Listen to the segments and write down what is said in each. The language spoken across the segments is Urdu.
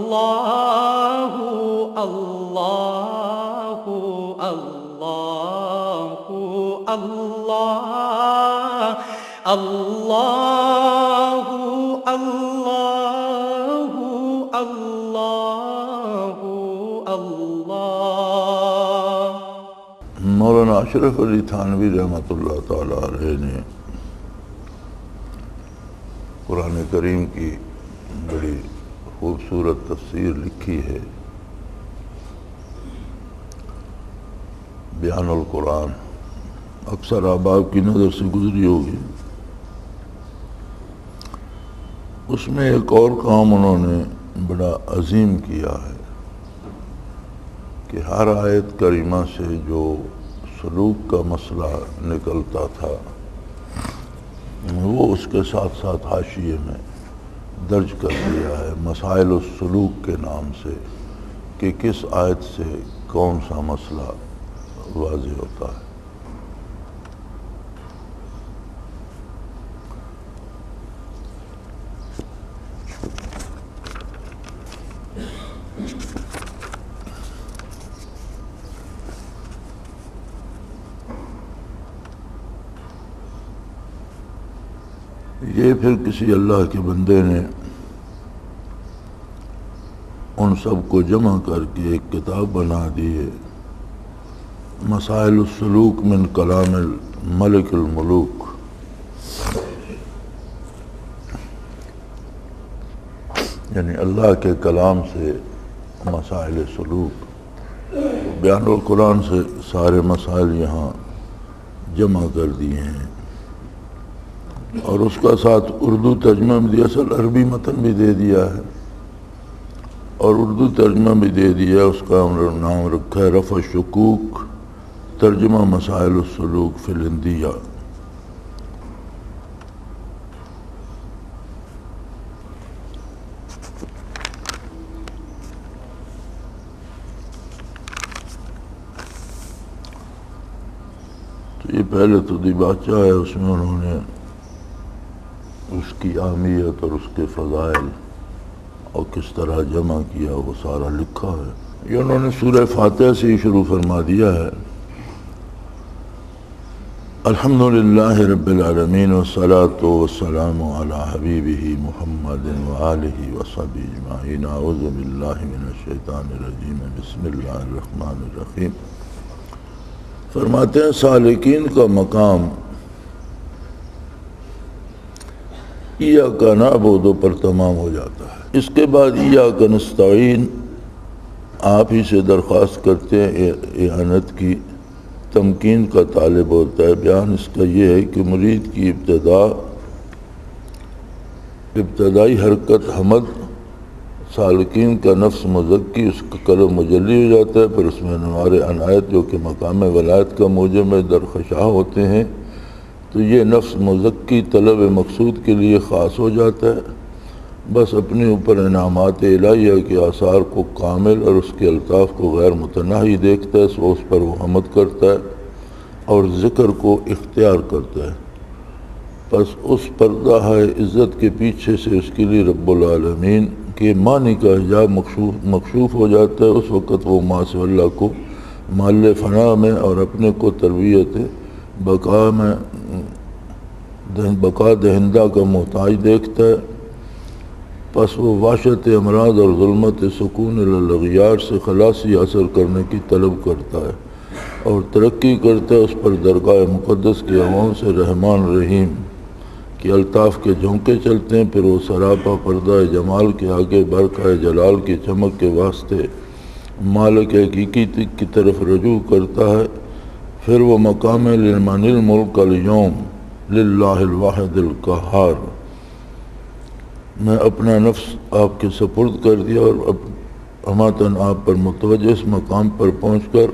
اللہ اللہ اللہ اللہ اللہ اللہ اللہ اللہ۔ مولانا اشرف علی تھانوی رحمۃ اللہ تعالی علیہ نے قرآن کریم کی بڑی خوبصورت تفسیر لکھی ہے، بیان القرآن، اکثر احباب کی نظر سے گزری ہوگی۔ اس میں ایک اور کام انہوں نے بڑا عظیم کیا ہے کہ ہر آیت کریمہ سے جو سلوک کا مسئلہ نکلتا تھا وہ اس کے ساتھ ساتھ حاشیے میں درج کر دیا ہے، مسائل السلوک کے نام سے، کہ کس آیت سے کون سا مسئلہ واضح ہوتا ہے۔ یہ پھر کسی اللہ کے بندے نے ان سب کو جمع کر کے ایک کتاب بنا دی ہے، مسائل السلوک من کلام الملک الملوک۔ یعنی اللہ کے کلام سے مسائل سلوک، بیان القرآن سے سارے مسائل یہاں جمع کر دیے ہیں، اور اس کا ساتھ اردو ترجمہ بھی دیا، اصل عربی متن بھی دے دیا ہے اور اردو ترجمہ بھی دے دیا ہے۔ اس کا نام رکھا ہے رفع الشکوک، ترجمہ مسائل السلوک فی الہندیہ۔ تو یہ پہلے تو دیباچہ ہے، اس میں انہوں نے اس کی اہمیت اور اس کے فضائل اور کس طرح جمع کیا وہ سارا لکھا ہے۔ یہ انہوں نے سورہ فاتحہ سے ہی شروع فرما دیا ہے، الحمدللہ رب العالمین والصلاة والسلام علی حبیبہ محمد وآلہ وصحبہ اجمعین، اعوذ باللہ من الشیطان الرجیم، بسم اللہ الرحمن الرحیم۔ فرماتے ہیں سالکین کا مقام ایاک نعبد پر تمام ہو جاتا ہے، اس کے بعد ایاک نستعین، آپ ہی سے درخواست کرتے ہیں اعانت کی، تمکین کا طالب ہوتا ہے۔ بیان اس کا یہ ہے کہ مرید کی ابتدائی حرکت حمد، سالکین کا نفس مزکی، اس کا قلب مجلی ہو جاتا ہے، پھر اس میں انوار عنایت جو کہ مقام ولایت کا موجب میں درخشاں ہوتے ہیں، تو یہ نفس مزکی طلب مقصود کے لیے خاص ہو جاتا ہے، بس اپنے اوپر انعامات الہیہ کے آثار کو کامل اور اس کے الطاف کو غیر متناہی دیکھتا ہے، سو اس پر وہ حمد کرتا ہے اور ذکر کو اختیار کرتا ہے۔ بس اس پردہ ہے عزت کے پیچھے سے اس کے لیے رب العالمین کے معنی کا حجاب مکشوف ہو جاتا ہے، اس وقت وہ ماں سے اللہ کو محل فنا میں اور اپنے کو تربیت بقا دہندہ کا محتاج دیکھتا ہے۔ پس وہ وحشت امراض اور ظلمت سکون الاغیار سے خلاصی حاصل کرنے کی طلب کرتا ہے اور ترقی کرتا ہے، اس پر درگاہ مقدس کے عوام سے رحمان رحیم کے الطاف کے جھونکے چلتے ہیں، پھر وہ سراپا پردہ جمال کے آگے برقع جلال کی چمک کے واسطے مالک حقیقی کی طرف رجوع کرتا ہے، پھر وہ مقام لمن الملک اليوم للہ الواحد القہار، میں اپنا نفس آپ کے سپرد کر دیا اور ہماتن آپ پر متوجہ اس مقام پر پہنچ کر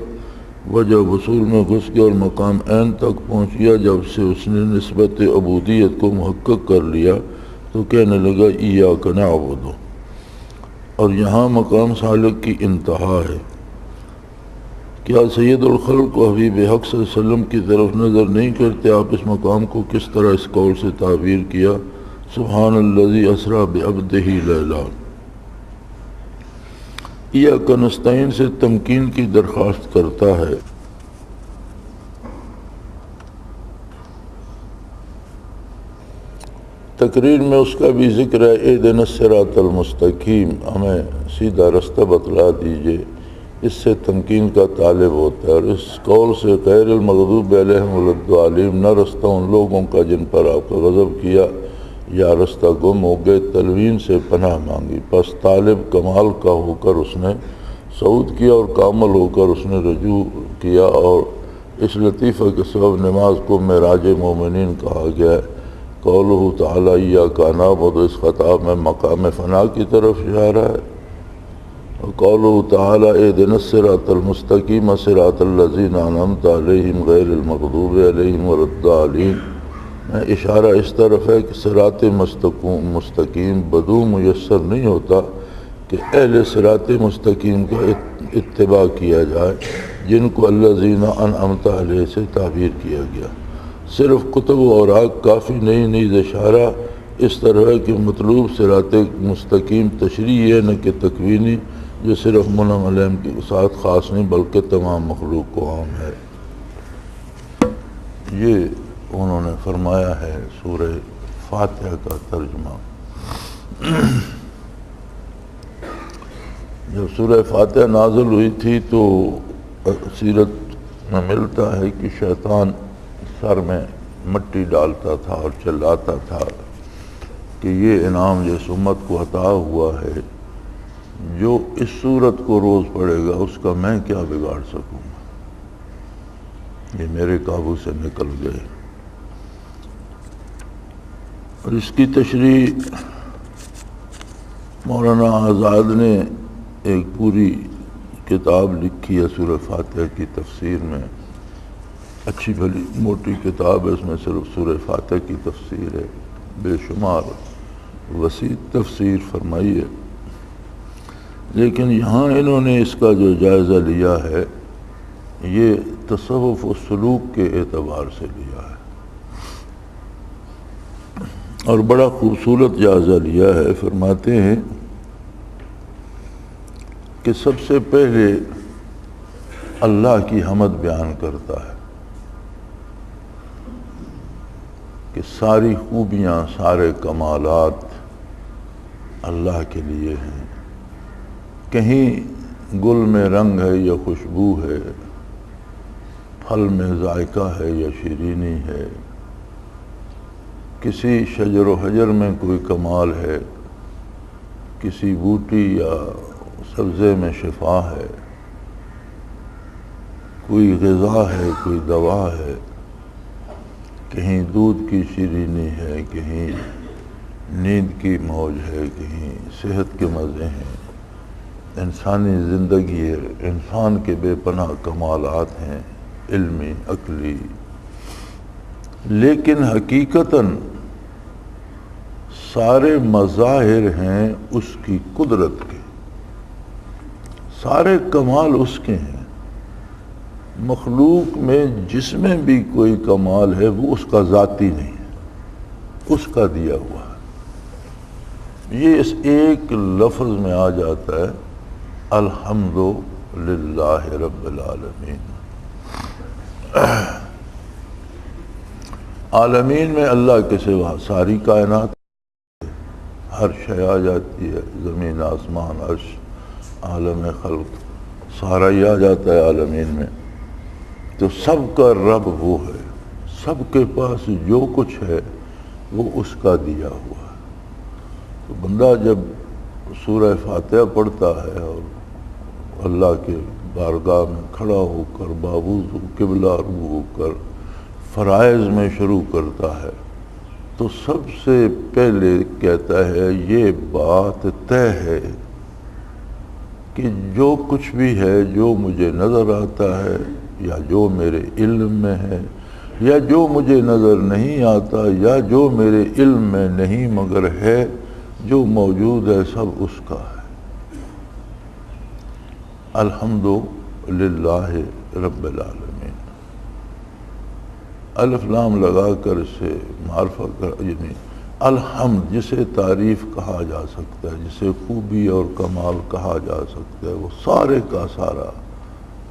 وجہ وصول میں گھس گیا اور مقام عین تک پہنچ گیا۔ جب سے اس نے نسبت عبودیت کو محقق کر لیا تو کہنے لگا ایاک نعبد، اور یہاں مقام سالک کی انتہا ہے۔ کیا سید الخلق و حبیب حق صلی اللہ علیہ وسلم کی طرف نظر نہیں کرتے؟ آپ اس مقام کو کس طرح اس قول سے تعبیر کیا، سبحان الذی اسریٰ بعبدہ لیلا، ایاک نستعین سے تمکین کی درخواست کرتا ہے۔ تقریر میں اس کا بھی ذکر ہے، اہدنا الصراط المستقیم، ہمیں سیدھا رستہ بتلا دیجئے، اس سے تمکین کا طالب ہوتا ہے۔ اور اس قول سے غیر المغضوب علیہم ولا الضالین، نہ رستہ ان لوگوں کا جن پر آپ کا غضب کیا یا رستہ گم ہو گئے، تلوین سے پناہ مانگی۔ پس طالب کمال کا ہو کر اس نے صعود کیا اور کامل ہو کر اس نے رجوع کیا، اور اس لطیفہ کے سبب نماز کو معراج مومنین کہا گیا ہے۔ قولہ تعالیٰ ایاک نعبد، اس خطاب میں مقام فنا کی طرف اشارہ ہے۔ اور قولہ تعالیٰ اہدنا الصراط المستقیم صراط الذین انعمت علیہم غیر المغضوب علیہم ولا الضالین، میں اشارہ اس طرف ہے کہ صراط مستقیم بدو میسر نہیں ہوتا کہ اہل صراط مستقیم کا اتباع کیا جائے، جن کو الذین انعمت علیہ سے تعبیر کیا گیا۔ صرف کتب و اوراق کافی نہیں، نیز اشارہ اس طرح ہے کہ مطلوب صراط مستقیم تشریح ہے، نہ کہ تکوینی، جو صرف منعم علیہم کے ساتھ خاص نہیں بلکہ تمام مخلوق کو عام ہے۔ یہ انہوں نے فرمایا ہے سورہ فاتحہ کا ترجمہ۔ جب سورہ فاتحہ نازل ہوئی تھی تو سیرت میں ملتا ہے کہ شیطان سر میں مٹی ڈالتا تھا اور چلاتا تھا کہ یہ انعام جس امت کو عطا ہوا ہے، جو اس صورت کو روز پڑھے گا اس کا میں کیا بگاڑ سکوں گا، یہ میرے قابو سے نکل گئے۔ اور اس کی تشریح مولانا آزاد نے ایک پوری کتاب لکھی ہے سورہ فاتحہ کی تفسیر میں، اچھی بھلی موٹی کتاب ہے، اس میں صرف سورہ فاتحہ کی تفسیر ہے، بے شمار وسیع تفسیر فرمائی ہے۔ لیکن یہاں انہوں نے اس کا جو جائزہ لیا ہے یہ تصوف و سلوک کے اعتبار سے لیا ہے، اور بڑا خوبصورت جائزہ لیا ہے۔ فرماتے ہیں کہ سب سے پہلے اللہ کی حمد بیان کرتا ہے کہ ساری خوبیاں، سارے کمالات اللہ کے لیے ہیں۔ کہیں گل میں رنگ ہے یا خوشبو ہے، پھل میں ذائقہ ہے یا شیرینی ہے، کسی شجر و حجر میں کوئی کمال ہے، کسی بوٹی یا سبزے میں شفا ہے، کوئی غذا ہے، کوئی دوا ہے، کہیں دودھ کی شیرینی ہے، کہیں نیند کی موج ہے، کہیں صحت کے مزے ہیں، انسانی زندگی ہے، انسان کے بے پناہ کمالات ہیں، علمی، عقلی، لیکن حقیقتاً سارے مظاہر ہیں اس کی قدرت کے، سارے کمال اس کے ہیں۔ مخلوق میں جس میں بھی کوئی کمال ہے وہ اس کا ذاتی نہیں ہے، اس کا دیا ہوا ہے۔ یہ اس ایک لفظ میں آ جاتا ہے الحمدللہ رب العالمین۔ عالمین میں اللہ کے سوا ساری کائنات، ہر شے آ جاتی ہے، زمین، آسمان، عرش، عالم خلق، سارا ہی آ جاتا ہے عالمین میں۔ تو سب کا رب وہ ہے، سب کے پاس جو کچھ ہے وہ اس کا دیا ہوا ہے۔ تو بندہ جب سورہ فاتحہ پڑھتا ہے اور اللہ کے بارگاہ میں کھڑا ہو کر باوضو قبلہ رو ہو کر فرائض میں شروع کرتا ہے تو سب سے پہلے کہتا ہے یہ بات طے ہے کہ جو کچھ بھی ہے، جو مجھے نظر آتا ہے یا جو میرے علم میں ہے یا جو مجھے نظر نہیں آتا یا جو میرے علم میں نہیں مگر ہے، جو موجود ہے سب اس کا ہے۔ الحمدللہ رب العالمین، الف لام لگا کر اسے معرفہ یعنی الحمد جسے تعریف کہا جا سکتا ہے، جسے خوبی اور کمال کہا جا سکتا ہے، وہ سارے کا سارا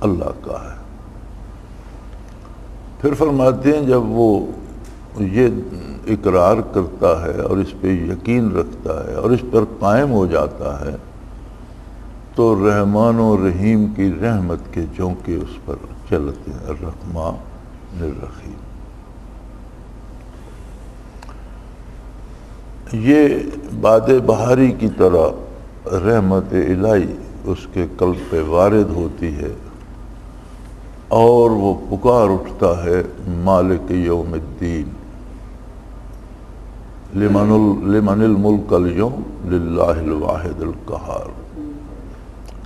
اللہ کا ہے۔ پھر فرماتے ہیں جب وہ یہ اقرار کرتا ہے اور اس پہ یقین رکھتا ہے اور اس پر قائم ہو جاتا ہے تو رحمان و رحیم کی رحمت کے جھونکے اس پر چلتے ہیں، الرحمن الرحیم۔ یہ باد بہاری کی طرح رحمت الہی اس کے قلب پہ وارد ہوتی ہے اور وہ پکار اٹھتا ہے مالک یوم الدین، لمن الملک اليوم للہ الواحد القہار۔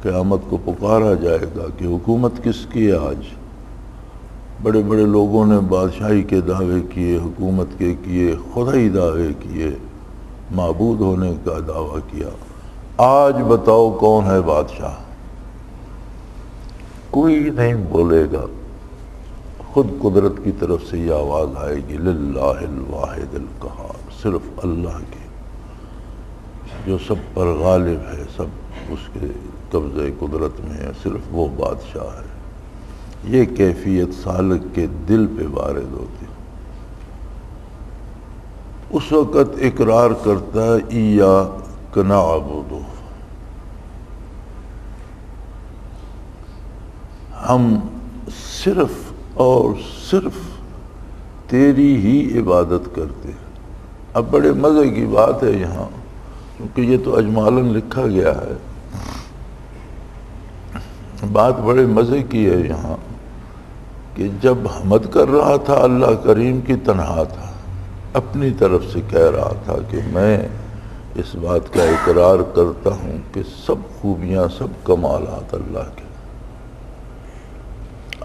قیامت کو پکارا جائے گا کہ حکومت کس کی ہے آج؟ بڑے بڑے لوگوں نے بادشاہی کے دعوے کیے، حکومت کے کیے، خدائی دعوے کیے، معبود ہونے کا دعویٰ کیا۔ آج بتاؤ کون ہے بادشاہ؟ کوئی نہیں بولے گا، خود قدرت کی طرف سے یہ آواز آئے گی للہ الواحد القہار، صرف اللہ کی جو سب پر غالب ہے، سب اس کے قبضہ قدرت میں ہے، صرف وہ بادشاہ ہے۔ یہ کیفیت سالک کے دل پہ وارد ہوتی ہے۔ اس وقت اقرار کرتا ہے ایاک نعبد، ہم صرف اور صرف تیری ہی عبادت کرتے ہیں۔ اب بڑے مزے کی بات ہے یہاں، کیونکہ یہ تو اجمالاً لکھا گیا ہے، بات بڑے مزے کی ہے یہاں کہ جب حمد کر رہا تھا اللہ کریم کی تنہا تھا، اپنی طرف سے کہہ رہا تھا کہ میں اس بات کا اقرار کرتا ہوں کہ سب خوبیاں، سب کمالات اللہ کے۔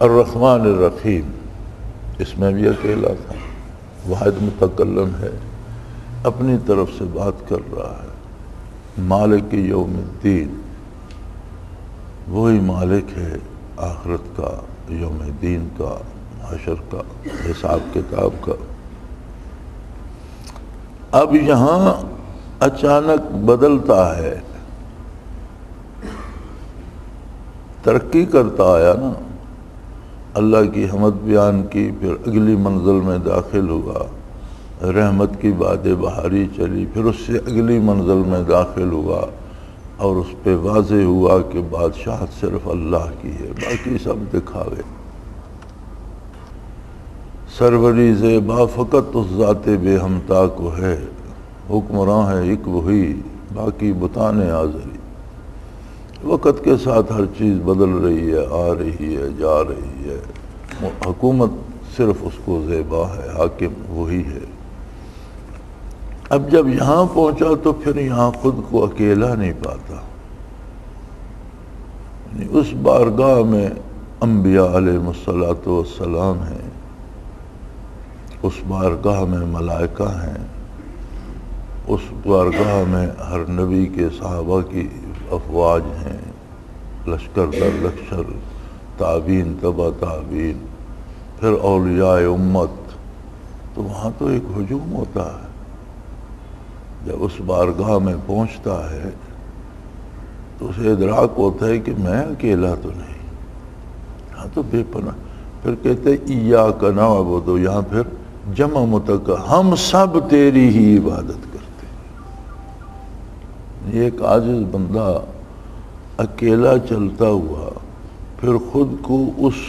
الرحمن الرحیم اس میں بھی اکیلا تھا، واحد متکلم ہے، اپنی طرف سے بات کر رہا ہے۔ مالک یوم الدین، وہی مالک ہے آخرت کا، یوم دین کا، حشر کا، حساب کتاب کا۔ اب یہاں اچانک بدلتا ہے، ترقی کرتا آیا نا، اللہ کی حمد بیان کی، پھر اگلی منزل میں داخل ہوا، رحمت کی باد بہاری چلی، پھر اس سے اگلی منزل میں داخل ہوا اور اس پہ واضح ہوا کہ بادشاہت صرف اللہ کی ہے، باقی سب دکھاوے۔ سروری زیبا فقط اس ذات بے ہمتا کو ہے، حکمراں ہے ایک وہی، باقی بتان آزری۔ وقت کے ساتھ ہر چیز بدل رہی ہے، آ رہی ہے، جا رہی ہے، حکومت صرف اس کو زیبا ہے، حاکم وہی ہے۔ اب جب یہاں پہنچا تو پھر یہاں خود کو اکیلا نہیں پاتا، اس بارگاہ میں انبیاء علیہ السلام ہیں، اس بارگاہ میں ملائکہ ہیں، اس بارگاہ میں ہر نبی کے صحابہ کی افواج ہیں، لشکر در لشکر، تابعین تبع تابعین، پھر اولیاء امت۔ تو وہاں تو ایک ہجوم ہوتا ہے، جب اس بارگاہ میں پہنچتا ہے تو اسے ادراک ہوتا ہے کہ میں اکیلا تو نہیں، یہاں تو بے پناہ۔ پھر کہتے ہیں ایاک نعبد، یہاں پھر جمع متکلم، ہم سب تیری ہی عبادت کرتے ہیں۔ یہ ایک عاجز بندہ اکیلا چلتا ہوا پھر خود کو اس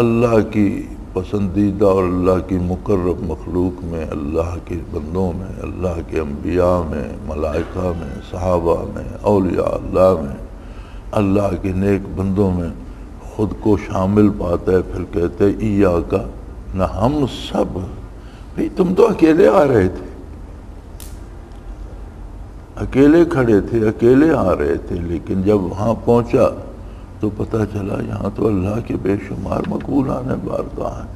اللہ کی پسندیدہ اور اللہ کی مقرب مخلوق میں، اللہ کے بندوں میں، اللہ کے انبیاء میں، ملائکہ میں، صحابہ میں، اولیاء اللہ میں، اللہ کے نیک بندوں میں خود کو شامل پاتا ہے۔ پھر کہتے ہیں ایاک، نہ ہم سب، بھئی تم تو اکیلے آ رہے تھے، اکیلے کھڑے تھے، اکیلے آ رہے تھے، لیکن جب وہاں پہنچا تو پتہ چلا یہاں تو اللہ کے بے شمار مقبولان بارگاہ ہیں۔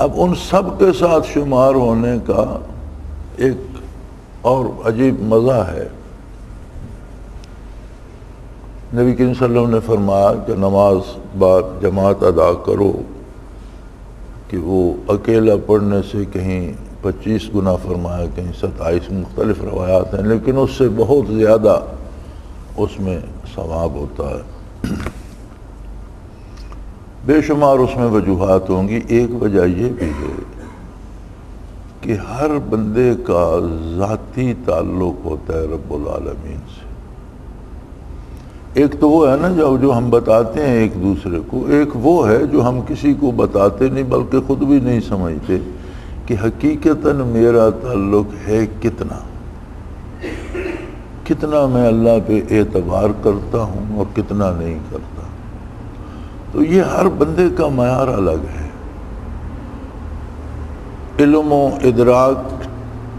اب ان سب کے ساتھ شمار ہونے کا ایک اور عجیب مزہ ہے۔ نبی کریم صلی اللہ علیہ وسلم نے فرمایا کہ نماز بعد جماعت ادا کرو کہ وہ اکیلا پڑھنے سے کہیں 25 گنا فرمایا، کہیں 27، مختلف روایات ہیں، لیکن اس سے بہت زیادہ اس میں ثواب ہوتا ہے۔ بے شمار اس میں وجوہات ہوں گی۔ ایک وجہ یہ بھی ہے کہ ہر بندے کا ذاتی تعلق ہوتا ہے رب العالمین سے۔ ایک تو وہ ہے نا جو ہم بتاتے ہیں ایک دوسرے کو، ایک وہ ہے جو ہم کسی کو بتاتے نہیں بلکہ خود بھی نہیں سمجھتے کہ حقیقتاً میرا تعلق ہے کتنا میں اللہ پہ اعتبار کرتا ہوں اور کتنا نہیں کرتا۔ تو یہ ہر بندے کا معیار الگ ہے۔ علم و ادراک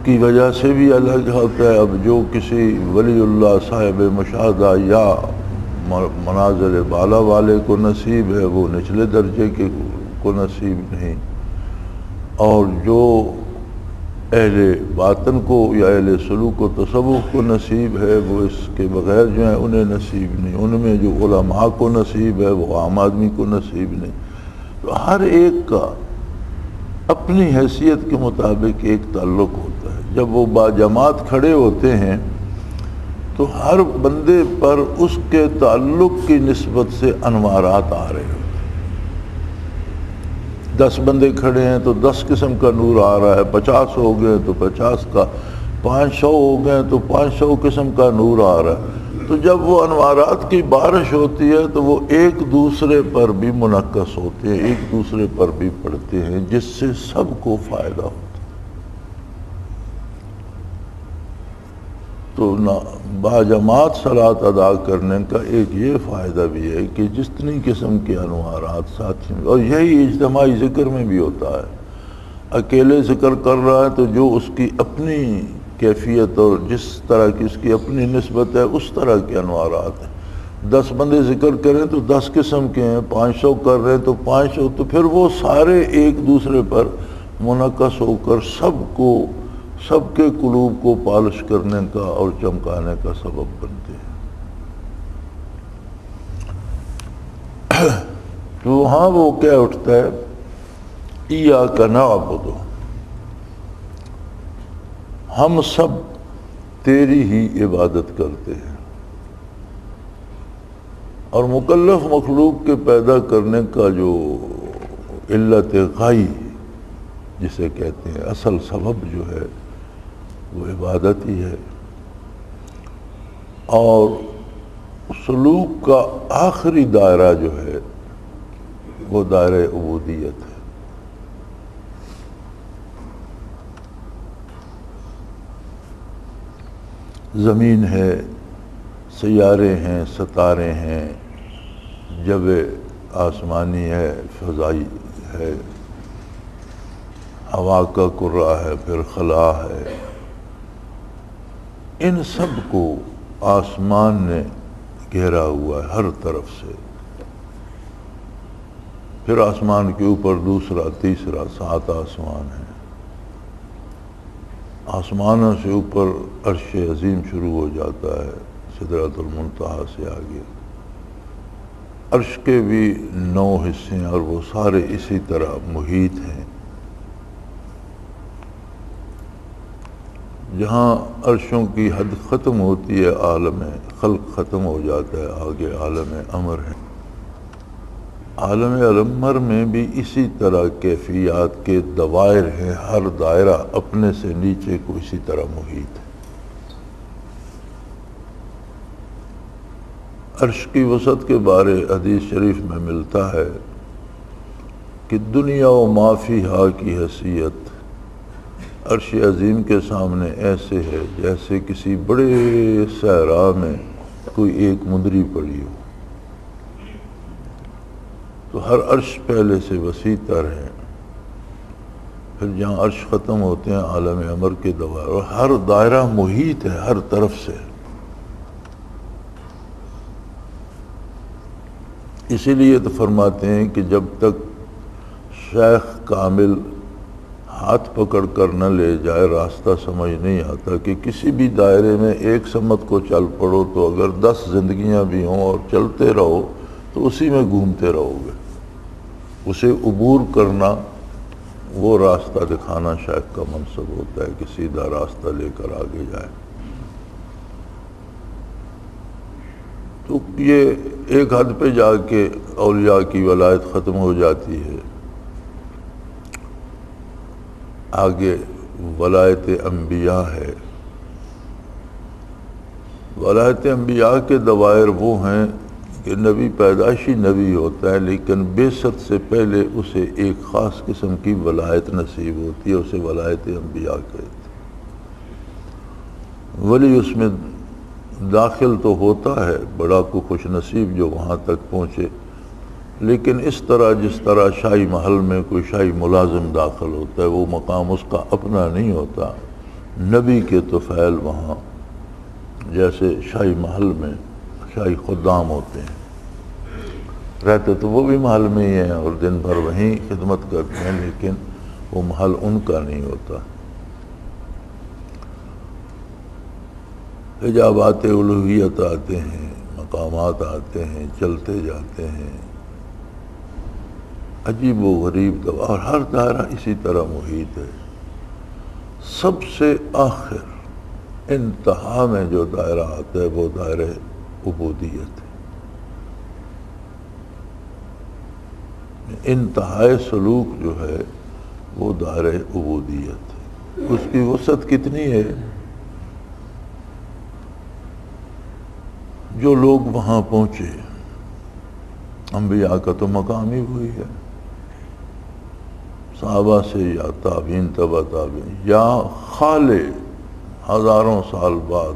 کی وجہ سے بھی الگ ہوتا ہے۔ اب جو کسی ولی اللہ صاحب مشاہدہ یا منازل بالا والے کو نصیب ہے وہ نچلے درجے کے کو نصیب نہیں، اور جو اہل باطن کو یا اہل سلوک و تصوف کو نصیب ہے وہ اس کے بغیر جو ہیں انہیں نصیب نہیں۔ ان میں جو علماء کو نصیب ہے وہ عام آدمی کو نصیب نہیں۔ تو ہر ایک کا اپنی حیثیت کے مطابق ایک تعلق ہوتا ہے۔ جب وہ باجماعت کھڑے ہوتے ہیں تو ہر بندے پر اس کے تعلق کی نسبت سے انوارات آ رہے ہیں۔ 10 بندے کھڑے ہیں تو 10 قسم کا نور آ رہا ہے، 50 ہو گئے تو 50 کا، 500 ہو گئے تو 500 قسم کا نور آ رہا ہے۔ تو جب وہ انوارات کی بارش ہوتی ہے تو وہ ایک دوسرے پر بھی منعکس ہوتے ہیں، ایک دوسرے پر بھی پڑتے ہیں، جس سے سب کو فائدہ ہوتا ہے۔ تو باجماعت صلاۃ ادا کرنے کا ایک یہ فائدہ بھی ہے کہ جتنی قسم کے انوارات ساتھ میں، اور یہی اجتماعی ذکر میں بھی ہوتا ہے۔ اکیلے ذکر کر رہا ہے تو جو اس کی اپنی کیفیت اور جس طرح کی اس کی اپنی نسبت ہے اس طرح کے انوارات ہیں۔ 10 بندے ذکر کریں تو 10 قسم کے ہیں، 500 کر رہے ہیں تو 500، تو پھر وہ سارے ایک دوسرے پر منعکس ہو کر سب کے قلوب کو پالش کرنے کا اور چمکانے کا سبب بنتے ہیں۔ تو وہاں وہ کہہ اٹھتا ہے ایاک نعبد، ہم سب تیری ہی عبادت کرتے ہیں۔ اور مکلف مخلوق کے پیدا کرنے کا جو علت غائی جسے کہتے ہیں، اصل سبب جو ہے وہ عبادت ہی ہے، اور سلوک کا آخری دائرہ جو ہے وہ دائرہ عبودیت ہے۔ زمین ہے، سیارے ہیں، ستارے ہیں، جو آسمانی ہے، فضائی ہے، ہوا کا کرہ ہے، پھر خلا ہے، ان سب کو آسمان نے گھیرا ہوا ہے ہر طرف سے۔ پھر آسمان کے اوپر دوسرا، تیسرا، 7 آسمان ہیں۔ آسمانوں سے اوپر عرش عظیم شروع ہو جاتا ہے، سدرۃ المنتہا سے آگے۔ عرش کے بھی 9 حصے ہیں اور وہ سارے اسی طرح محیط ہیں۔ جہاں عرشوں کی حد ختم ہوتی ہے عالم خلق ختم ہو جاتا ہے، آگے عالم امر ہے۔ عالم امر میں بھی اسی طرح کیفیات کے دوائر ہیں، ہر دائرہ اپنے سے نیچے کو اسی طرح محیط ہے۔ عرش کی وسعت کے بارے حدیث شریف میں ملتا ہے کہ دنیا و ما فیہا کی حیثیت عرش عظیم کے سامنے ایسے ہے جیسے کسی بڑے صحرا میں کوئی ایک مندری پڑی ہو۔ تو ہر عرش پہلے سے وسیع تر ہے، پھر جہاں عرش ختم ہوتے ہیں عالم امر کے دوائر، اور ہر دائرہ محیط ہے ہر طرف سے۔ اسی لیے تو فرماتے ہیں کہ جب تک شیخ کامل ہاتھ پکڑ کر نہ لے جائے راستہ سمجھ نہیں آتا، کہ کسی بھی دائرے میں ایک سمت کو چل پڑو تو اگر 10 زندگیاں بھی ہوں اور چلتے رہو تو اسی میں گھومتے رہو گے۔ اسے عبور کرنا وہ راستہ دکھانا شیخ کا منصب ہوتا ہے کہ سیدھا راستہ لے کر آگے جائے. تو یہ ایک حد پہ جا کے اولیاء کی ولایت ختم ہو جاتی ہے. آگے ولایت انبیاء ہے. ولایت انبیاء کے دوائر وہ ہیں کہ نبی پیدائشی نبی ہوتا ہے، لیکن بعثت سے پہلے اسے ایک خاص قسم کی ولایت نصیب ہوتی ہے، اسے ولایت انبیاء کہتے ہیں. ولی اس میں داخل تو ہوتا ہے، بڑا کو خوش نصیب جو وہاں تک پہنچے، لیکن اس طرح جس طرح شاہی محل میں کوئی شاہی ملازم داخل ہوتا ہے، وہ مقام اس کا اپنا نہیں ہوتا. نبی کے تو فعل وہاں جیسے شاہی محل میں شاہی خدام ہوتے ہیں، رہتے تو وہ بھی محل میں ہی ہیں اور دن بھر وہیں خدمت کرتے ہیں، لیکن وہ محل ان کا نہیں ہوتا. حجابات الوہیت آتے ہیں، مقامات آتے ہیں، چلتے جاتے ہیں، عجیب و غریب دوا، اور ہر دائرہ اسی طرح محیط ہے. سب سے آخر انتہا میں جو دائرہ آتا ہے وہ دائرہ عبودیت ہے. انتہائی سلوک جو ہے وہ دائرہ عبودیت ہے. اس کی وسعت کتنی ہے؟ جو لوگ وہاں پہنچے، انبیاء کا تو مقام ہی وہی ہے. صحابہ سے یا تابعین تبع تابعین یا خالے ہزاروں سال بعد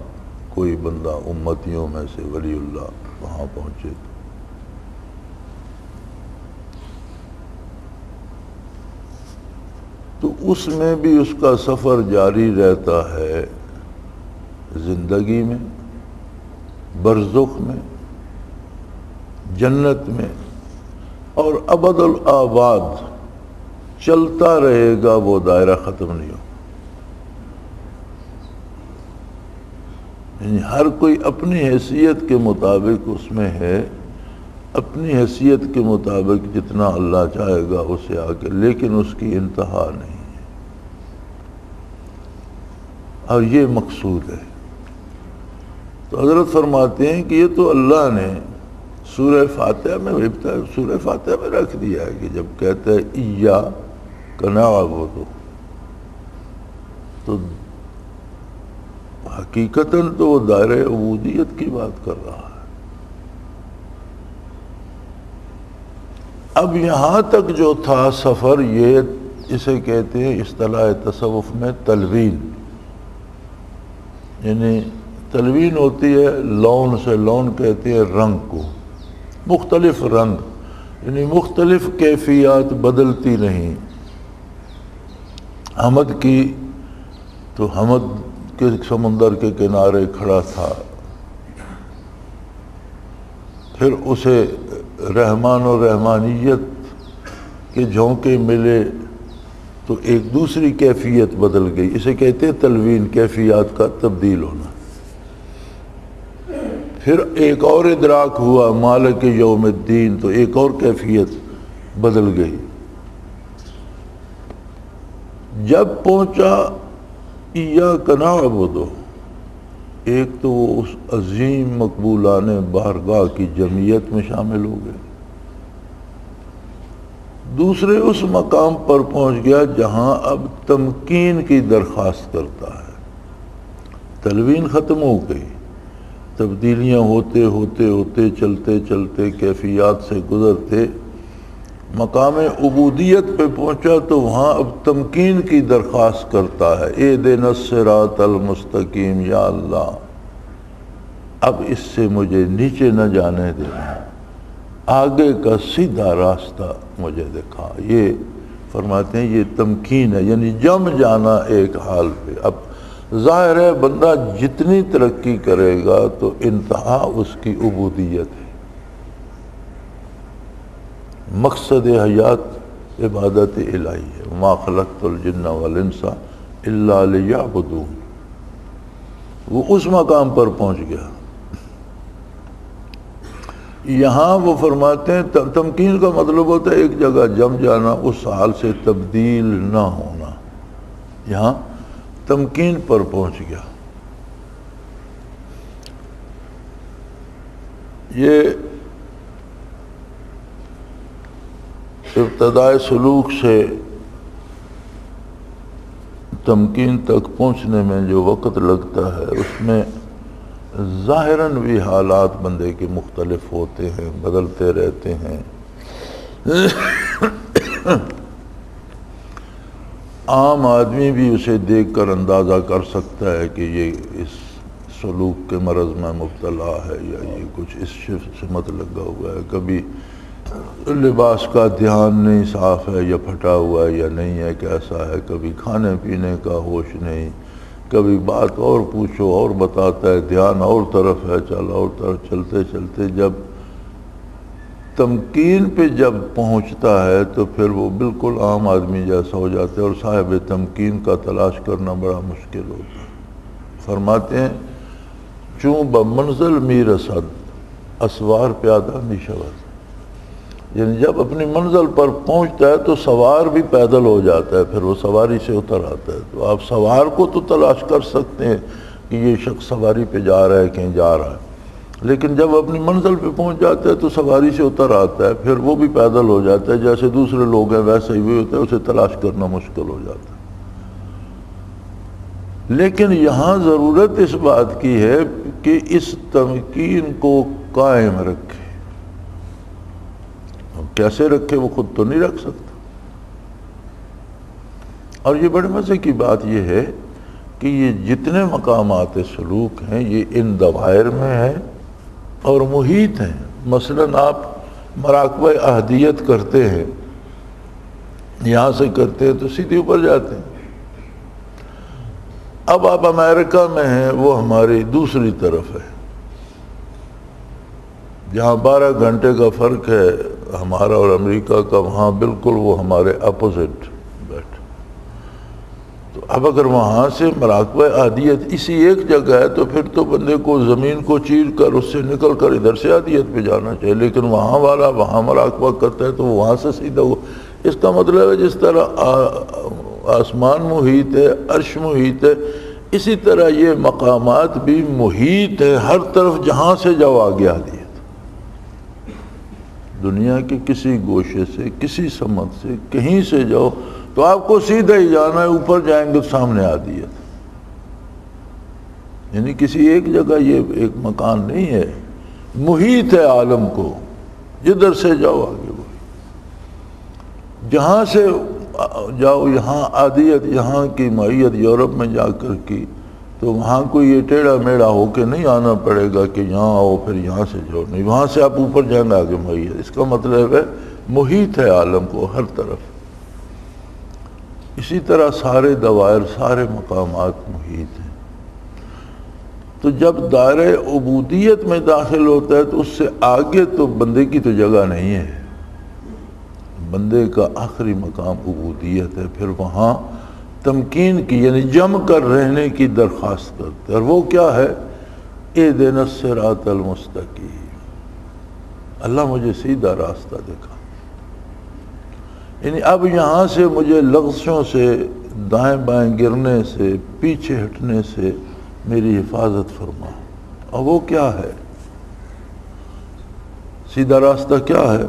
کوئی بندہ امتیوں میں سے ولی اللہ وہاں پہنچے تو اس میں بھی اس کا سفر جاری رہتا ہے. زندگی میں، برزخ میں، جنت میں، اور ابد الآباد چلتا رہے گا. وہ دائرہ ختم نہیں ہو. یعنی ہر کوئی اپنی حیثیت کے مطابق اس میں ہے، اپنی حیثیت کے مطابق جتنا اللہ چاہے گا اسے آگے، لیکن اس کی انتہا نہیں ہے. اور یہ مقصود ہے. تو حضرت فرماتے ہیں کہ یہ تو اللہ نے سورہ فاتحہ میں سورہ فاتحہ میں رکھ دیا ہے کہ جب کہتا ہے ایاک نعبد، تو حقیقتاً تو وہ دائرہ عبودیت کی بات کر رہا ہے. اب یہاں تک جو تھا سفر، یہ اسے کہتے ہیں اصطلاح تصوف میں تلوین. یعنی تلوین ہوتی ہے لون سے، لون کہتے ہیں رنگ کو، مختلف رنگ، یعنی مختلف کیفیات بدلتی نہیں. حمد کی تو حمد کے سمندر کے کنارے کھڑا تھا، پھر اسے رحمان و رحمانیت کے جھونکے ملے تو ایک دوسری کیفیت بدل گئی. اسے کہتے ہیں تلوین، کیفیات کا تبدیل ہونا. پھر ایک اور ادراک ہوا مالک یوم الدین، تو ایک اور کیفیت بدل گئی. جب پہنچا ایاک نعبد، ایک تو وہ اس عظیم مقبولان بارگاہ کی جمعیت میں شامل ہو گئے، دوسرے اس مقام پر پہنچ گیا جہاں اب تمکین کی درخواست کرتا ہے. تلوین ختم ہو گئی، تبدیلیاں ہوتے ہوتے ہوتے چلتے چلتے کیفیات سے گزرتے مقام عبودیت پہ پہنچا تو وہاں اب تمکین کی درخواست کرتا ہے. اہدنا الصراط المستقیم، یا اللہ اب اس سے مجھے نیچے نہ جانے دینا، آگے کا سیدھا راستہ مجھے دکھا. یہ فرماتے ہیں یہ تمکین ہے، یعنی جم جانا ایک حال پہ. اب ظاہر ہے بندہ جتنی ترقی کرے گا تو انتہا اس کی عبودیت ہے. مقصد حیات عبادت الہی ہے. ما خلقت الجن والانس الا لیعبدون. وہ اس مقام پر پہنچ گیا. یہاں وہ فرماتے ہیں تمکین کا مطلب ہوتا ہے ایک جگہ جم جانا، اس حال سے تبدیل نہ ہونا۔ یہاں تمکین پر پہنچ گیا۔ یہ ابتدائے سلوک سے تمکین تک پہنچنے میں جو وقت لگتا ہے، اس میں ظاہراً بھی حالات بندے کے مختلف ہوتے ہیں، بدلتے رہتے ہیں۔ عام آدمی بھی اسے دیکھ کر اندازہ کر سکتا ہے کہ یہ اس سلوک کے مرض میں مبتلا ہے، یا یہ کچھ اس سمت لگا ہوا ہے۔ کبھی لباس کا دھیان نہیں صاف ہے، یا پھٹا ہوا ہے یا نہیں ہے، کیسا ہے، کبھی کھانے پینے کا ہوش نہیں، کبھی بات اور پوچھو اور بتاتا ہے، دھیان اور طرف ہے، اور طرف چلتے چلتے جب تمکین پہ جب پہنچتا ہے تو پھر وہ بالکل عام آدمی جیسا ہو جاتا ہے، اور صاحب تمکین کا تلاش کرنا بڑا مشکل ہوتا ہے۔ فرماتے ہیں چوں بمنزل می رسد اسوار پیادہ می شود، یعنی جب اپنی منزل پر پہنچتا ہے تو سوار بھی پیدل ہو جاتا ہے، پھر وہ سواری سے اتر آتا ہے۔ تو آپ سوار کو تو تلاش کر سکتے ہیں کہ یہ شخص سواری پہ جا رہا ہے، کہیں جا رہا ہے، لیکن جب اپنی منزل پہ پہنچ جاتا ہے تو سواری سے اتر آتا ہے، پھر وہ بھی پیدل ہو جاتا ہے، جیسے دوسرے لوگ ہیں ویسے ہی بھی ہوتا ہے، اسے تلاش کرنا مشکل ہو جاتا ہے۔ لیکن یہاں ضرورت اس بات کی ہے کہ اس تمکین کو قائم رکھے۔ کیسے رکھے وہ خود تو نہیں رکھ سکتا۔ اور یہ بڑے مزے کی بات یہ ہے کہ یہ جتنے مقامات سلوک ہیں یہ ان دوائر میں ہیں اور محیط ہیں۔ مثلاً آپ مراقبہ احدیت کرتے ہیں، یہاں سے کرتے ہیں تو سیدھے اوپر جاتے ہیں۔ اب آپ امریکہ میں ہیں، وہ ہماری دوسری طرف ہے، جہاں 12 گھنٹے کا فرق ہے ہمارا اور امریکہ کا، وہاں بالکل وہ ہمارے اپوزٹ بیٹھ۔ تو اب اگر وہاں سے مراقبہ احدیت اسی ایک جگہ ہے تو پھر تو بندے کو زمین کو چیر کر اس سے نکل کر ادھر سے احدیت پہ جانا چاہیے، لیکن وہاں والا وہاں مراقبہ کرتا ہے تو وہ وہاں سے سیدھا ہو۔ اس کا مطلب ہے جس طرح آسمان محیط ہے، عرش محیط ہے، اسی طرح یہ مقامات بھی محیط ہے، ہر طرف جہاں سے جاؤ آگے احدیت۔ دنیا کے کسی گوشے سے، کسی سمت سے، کہیں سے جاؤ تو آپ کو سیدھا ہی جانا ہے، اوپر جائیں گے سامنے احدیت۔ یعنی کسی ایک جگہ یہ ایک مکان نہیں ہے، محیط ہے عالم کو، جدھر سے جاؤ آگے وہ، جہاں سے جاؤ یہاں احدیت، یہاں کی معیت یورپ میں جا کر کی تو وہاں کوئی یہ ٹیڑھا میڑھا ہو کے نہیں آنا پڑے گا کہ یہاں آؤ پھر یہاں سے جاؤ، نہیں، وہاں سے آپ اوپر جائیں گے آگے معیت۔ اس کا مطلب ہے محیط ہے عالم کو ہر طرف۔ اسی طرح سارے دوائر، سارے مقامات محیط ہیں۔ تو جب دائرہ عبودیت میں داخل ہوتا ہے تو اس سے آگے تو بندے کی تو جگہ نہیں ہے، بندے کا آخری مقام عبودیت ہے۔ پھر وہاں تمکین کی یعنی جم کر رہنے کی درخواست کرتے ہیں، اور وہ کیا ہے؟ اہدنا الصراط المستقیم، اللہ مجھے سیدھا راستہ دکھا۔ یعنی اب یہاں سے مجھے لغزشوں سے، دائیں بائیں گرنے سے، پیچھے ہٹنے سے میری حفاظت فرما۔ اور وہ کیا ہے؟ سیدھا راستہ کیا ہے؟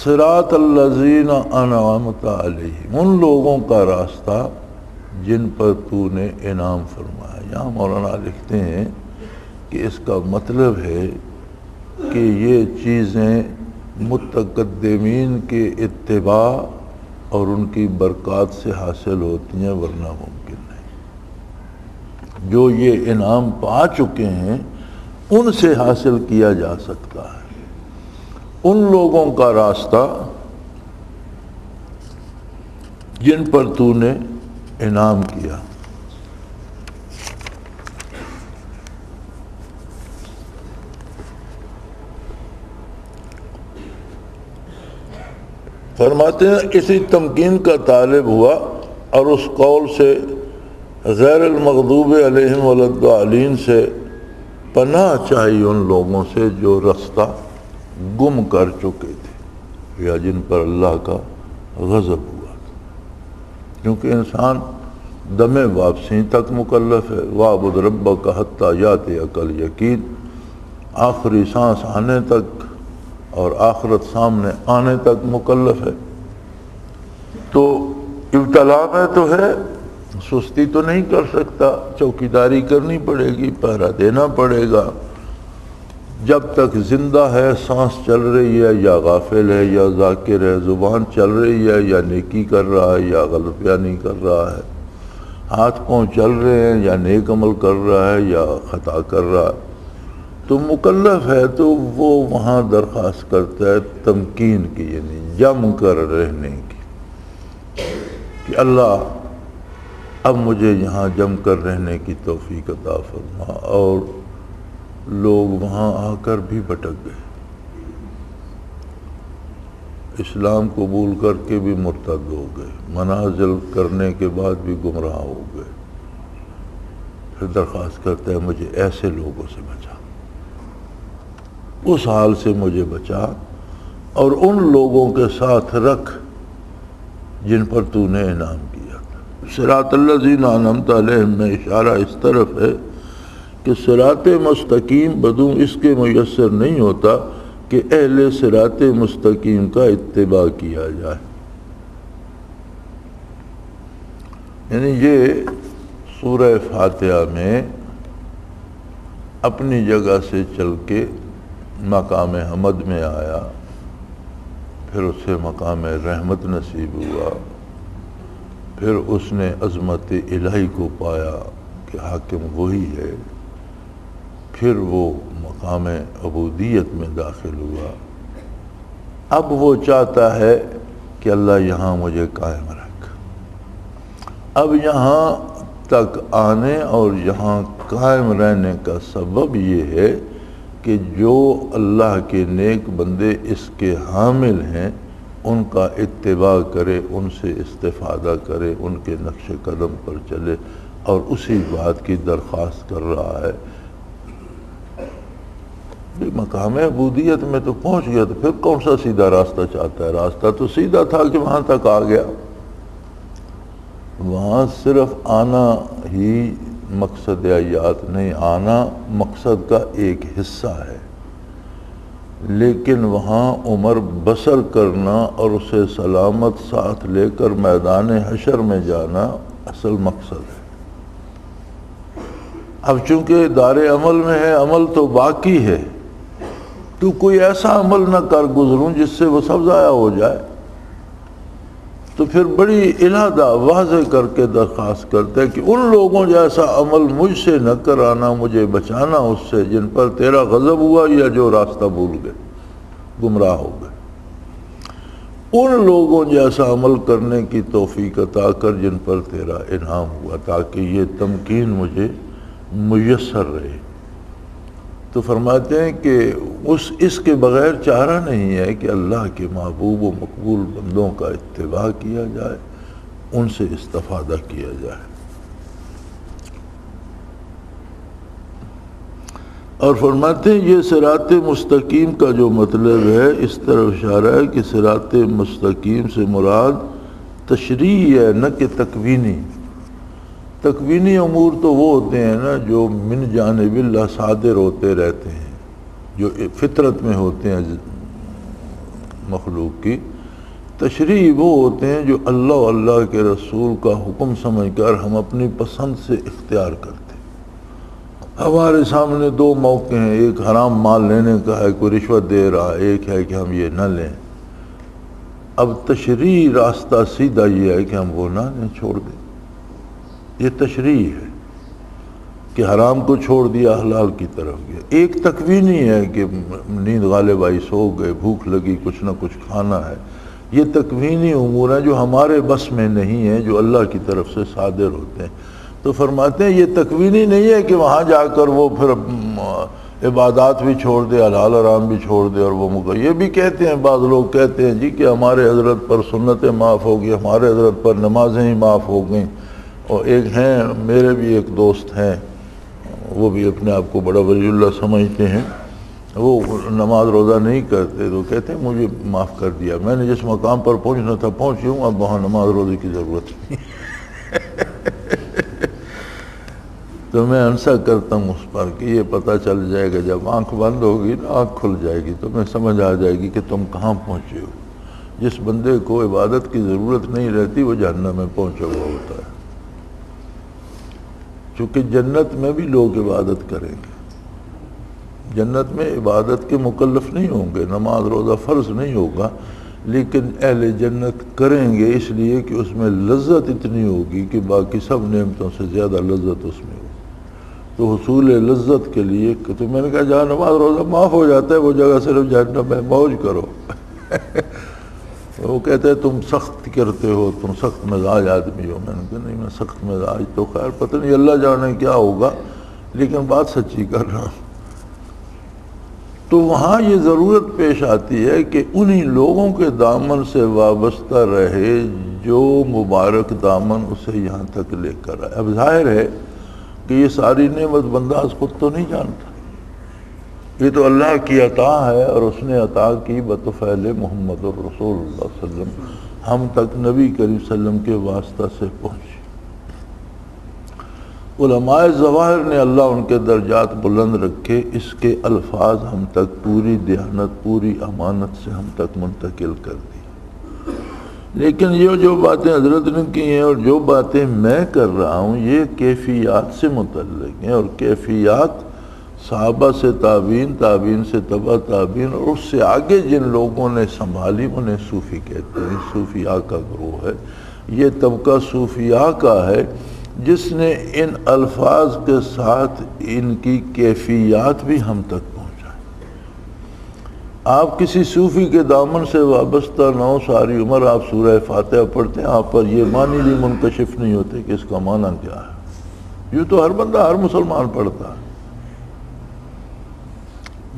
صراط الذین انعمت علیہم، ان لوگوں کا راستہ جن پر تو نے انعام فرمایا۔ یہاں مولانا لکھتے ہیں کہ اس کا مطلب ہے کہ یہ چیزیں متقدمین کے اتباع اور ان کی برکات سے حاصل ہوتی ہیں، ورنہ ممکن نہیں۔ جو یہ انعام پا چکے ہیں ان سے حاصل کیا جا سکتا ہے۔ ان لوگوں کا راستہ جن پر تو نے انعام کیا۔ فرماتے ہیں کسی تمکین کا طالب ہوا اور اس قول سے غیر المغضوب علیہم ولا الضالین سے پناہ چاہیے، ان لوگوں سے جو راستہ گم کر چکے تھے یا جن پر اللہ کا غضب ہوا تھا، کیونکہ انسان دم واپسی تک مکلف ہے، وَاعْبُدْ رَبَّكَ حَتَّىٰ يَأْتِيَكَ الْيَقِينُ، آخری سانس آنے تک اور آخرت سامنے آنے تک مکلف ہے۔ تو ابتلا میں تو ہے، سستی تو نہیں کر سکتا، چوکیداری کرنی پڑے گی، پہرا دینا پڑے گا۔ جب تک زندہ ہے، سانس چل رہی ہے، یا غافل ہے یا ذاکر ہے، زبان چل رہی ہے یا نیکی کر رہا ہے یا غلط بیانی کر رہا ہے، ہاتھ پاؤں چل رہے ہیں یا نیک عمل کر رہا ہے یا خطا کر رہا ہے، تو مکلف ہے۔ تو وہ وہاں درخواست کرتا ہے تمکین کی، یعنی جم کر رہنے کی، کہ اللہ اب مجھے یہاں جم کر رہنے کی توفیق عطا فرما۔ اور لوگ وہاں آ کر بھی بھٹک گئے، اسلام قبول کر کے بھی مرتد ہو گئے، منازل کرنے کے بعد بھی گمراہ ہو گئے۔ پھر درخواست کرتا ہے مجھے ایسے لوگوں سے بچا، اس حال سے مجھے بچا، اور ان لوگوں کے ساتھ رکھ جن پر تو نے انعام کیا تھا۔ صراط الذین انعمت علیہم میں اشارہ اس طرف ہے کہ صراط مستقیم بدوں اس کے میسر نہیں ہوتا کہ اہل صراط مستقیم کا اتباع کیا جائے۔ یعنی یہ سورہ فاتحہ میں اپنی جگہ سے چل کے مقام حمد میں آیا، پھر اسے مقام رحمت نصیب ہوا، پھر اس نے عظمت الہی کو پایا کہ حاکم وہی ہے، پھر وہ مقام عبودیت میں داخل ہوا۔ اب وہ چاہتا ہے کہ اللہ یہاں مجھے قائم رکھ۔ اب یہاں تک آنے اور یہاں قائم رہنے کا سبب یہ ہے کہ جو اللہ کے نیک بندے اس کے حامل ہیں ان کا اتباع کرے، ان سے استفادہ کرے، ان کے نقش قدم پر چلے، اور اسی بات کی درخواست کر رہا ہے۔ مقام عبودیت میں تو پہنچ گیا، تو پھر کون سا سیدھا راستہ چاہتا ہے؟ راستہ تو سیدھا تھا کہ وہاں تک آ گیا۔ وہاں صرف آنا ہی مقصد حیات نہیں، آنا مقصد کا ایک حصہ ہے، لیکن وہاں عمر بسر کرنا اور اسے سلامت ساتھ لے کر میدان حشر میں جانا اصل مقصد ہے۔ اب چونکہ دار عمل میں ہے، عمل تو باقی ہے، تو کوئی ایسا عمل نہ کر گزروں جس سے وہ سب ضائع ہو جائے۔ تو پھر بڑی علادہ واضح کر کے درخواست کرتے ہیں کہ ان لوگوں جیسا عمل مجھ سے نہ کرانا، مجھے بچانا اس سے جن پر تیرا غضب ہوا یا جو راستہ بھول گئے، گمراہ ہو گئے۔ ان لوگوں جیسا عمل کرنے کی توفیق عطا کر جن پر تیرا انعام ہوا، تاکہ یہ تمکین مجھے میسر رہے۔ تو فرماتے ہیں کہ اس کے بغیر چارہ نہیں ہے کہ اللہ کے محبوب و مقبول بندوں کا اتباع کیا جائے، ان سے استفادہ کیا جائے۔ اور فرماتے ہیں یہ صراط مستقیم کا جو مطلب ہے، اس طرف اشارہ ہے کہ صراط مستقیم سے مراد تشریعی ہے، نہ کہ تکوینی۔ تکوینی امور تو وہ ہوتے ہیں نا جو من جانب اللہ صادر ہوتے رہتے ہیں، جو فطرت میں ہوتے ہیں مخلوق کی۔ تشریعی وہ ہوتے ہیں جو اللہ و اللہ کے رسول کا حکم سمجھ کر ہم اپنی پسند سے اختیار کرتے ہیں۔ ہمارے سامنے دو موقع ہیں، ایک حرام مال لینے کا ہے، کوئی رشوت دے رہا، ایک ہے کہ ہم یہ نہ لیں۔ اب تشریعی راستہ سیدھا یہ ہے کہ ہم وہ نہ لیں، چھوڑ دیں۔ یہ تشریع ہے کہ حرام کو چھوڑ دیا، حلال کی طرف گیا۔ ایک تکوینی ہے کہ نیند غالب آئی، سو گئے، بھوک لگی، کچھ نہ کچھ کھانا ہے۔ یہ تکوینی امور ہیں جو ہمارے بس میں نہیں ہیں، جو اللہ کی طرف سے صادر ہوتے ہیں۔ تو فرماتے ہیں یہ تکوینی نہیں ہے کہ وہاں جا کر وہ پھر عبادات بھی چھوڑ دے، حلال حرام بھی چھوڑ دے، اور وہ یہ بھی کہتے ہیں، بعض لوگ کہتے ہیں جی کہ ہمارے حضرت پر سنتیں معاف ہو گئی، ہمارے حضرت پر نمازیں ہی معاف ہو گئیں۔ اور ایک ہیں، میرے بھی ایک دوست ہیں، وہ بھی اپنے آپ کو بڑا ولی اللہ سمجھتے ہیں، وہ نماز روزہ نہیں کرتے تو کہتے ہیں مجھے معاف کر دیا، میں نے جس مقام پر پہنچنا تھا پہنچی ہوں، اب وہاں نماز روزے کی ضرورت نہیں۔ تو میں انصا کرتا ہوں اس پر کہ یہ پتہ چل جائے گا، جب آنکھ بند ہوگی نا آنکھ کھل جائے گی تو میں سمجھ آ جائے گی کہ تم کہاں پہنچے ہو۔ جس بندے کو عبادت کی ضرورت نہیں رہتی وہ جہنم میں پہنچا ہوا ہوتا ہے، چونکہ جنت میں بھی لوگ عبادت کریں گے، جنت میں عبادت کے مکلف نہیں ہوں گے، نماز روزہ فرض نہیں ہوگا، لیکن اہل جنت کریں گے اس لیے کہ اس میں لذت اتنی ہوگی کہ باقی سب نعمتوں سے زیادہ لذت اس میں ہوگی۔ تو حصول لذت کے لیے تو میں نے کہا جہاں نماز روزہ معاف ہو جاتا ہے وہ جگہ صرف جہنم میں موج کرو۔ وہ کہتے ہیں تم سخت کرتے ہو، تم سخت مزاج آدمی ہو۔ میں نے کہا نہیں، میں سخت مزاج تو خیر پتہ نہیں اللہ جانے کیا ہوگا، لیکن بات سچی کر رہا ہوں۔ تو وہاں یہ ضرورت پیش آتی ہے کہ انہی لوگوں کے دامن سے وابستہ رہے جو مبارک دامن اسے یہاں تک لے کر آئے۔ اب ظاہر ہے کہ یہ ساری نعمت بندہ از خود تو نہیں جانتا، یہ تو اللہ کی عطا ہے، اور اس نے عطا کی بطفیل محمد الرسول اللہ صلی اللہ علیہ وسلم، ہم تک نبی کریم صلی اللہ علیہ وسلم کے واسطہ سے پہنچی۔ علماء ظواہر نے اللہ ان کے درجات بلند رکھے، اس کے الفاظ ہم تک پوری دیانت، پوری امانت سے ہم تک منتقل کر دی۔ لیکن یہ جو باتیں حضرت نے کی ہیں اور جو باتیں میں کر رہا ہوں یہ کیفیات سے متعلق ہیں، اور کیفیات صحابہ سے تابعین، تابعین سے تبع تابعین، اور اس سے آگے جن لوگوں نے سنبھالی انہیں صوفی کہتے ہیں۔ صوفیاء کا گروہ ہے، یہ طبقہ صوفیاء کا ہے جس نے ان الفاظ کے ساتھ ان کی کیفیات بھی ہم تک پہنچائی۔ آپ کسی صوفی کے دامن سے وابستہ نہ ہو، ساری عمر آپ سورہ فاتحہ پڑھتے ہیں، آپ پر یہ معنی بھی منکشف نہیں ہوتے کہ اس کا معنی کیا ہے۔ یہ تو ہر بندہ، ہر مسلمان پڑھتا ہے،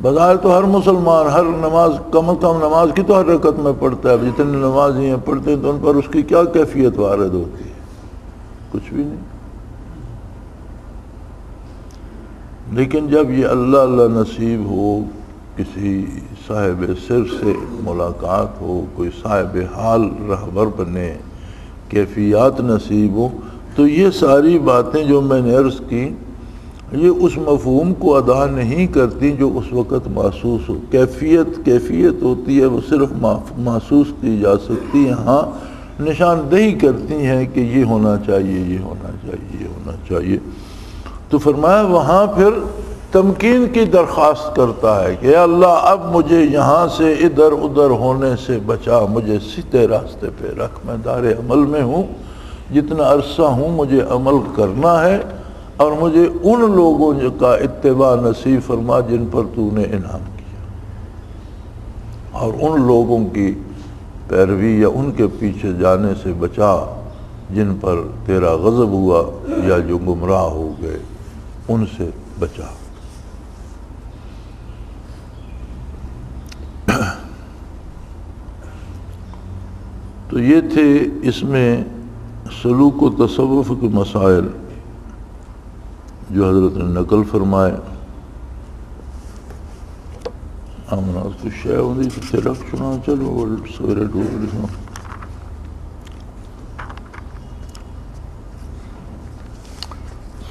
بظاہر تو ہر مسلمان ہر نماز کم از کم نماز کی تو ہر رکعت میں پڑھتا ہے۔ اب جتنے نمازی ہیں پڑھتے ہیں تو ان پر اس کی کیا کیفیت وارد ہوتی ہے؟ کچھ بھی نہیں۔ لیکن جب یہ اللہ اللہ نصیب ہو، کسی صاحب سر سے ملاقات ہو، کوئی صاحب حال رہبر بنے، کیفیات نصیب ہو، تو یہ ساری باتیں جو میں نے عرض کی یہ اس مفہوم کو ادا نہیں کرتی جو اس وقت محسوس ہو۔ کیفیت ہوتی ہے، وہ صرف محسوس کی جا سکتی ہے، ہاں نشاندہی کرتی ہیں کہ یہ ہونا چاہیے، یہ ہونا چاہیے، یہ ہونا چاہیے۔ تو فرمایا وہاں پھر تمکین کی درخواست کرتا ہے کہ اے اللہ اب مجھے یہاں سے ادھر ادھر ہونے سے بچا، مجھے سیدھے راستے پہ رکھ، میں دار عمل میں ہوں، جتنا عرصہ ہوں مجھے عمل کرنا ہے، اور مجھے ان لوگوں کا اتباع نصیب فرما جن پر تو نے انعام کیا، اور ان لوگوں کی پیروی یا ان کے پیچھے جانے سے بچا جن پر تیرا غضب ہوا یا جو گمراہ ہو گئے، ان سے بچا۔ تو یہ تھے اس میں سلوک و تصوف کے مسائل جو حضرت نے نقل فرمائے۔ آمنا اس کو شے ہوندی تو تیرک سنا چلو سویرے ڈوب لکھنا۔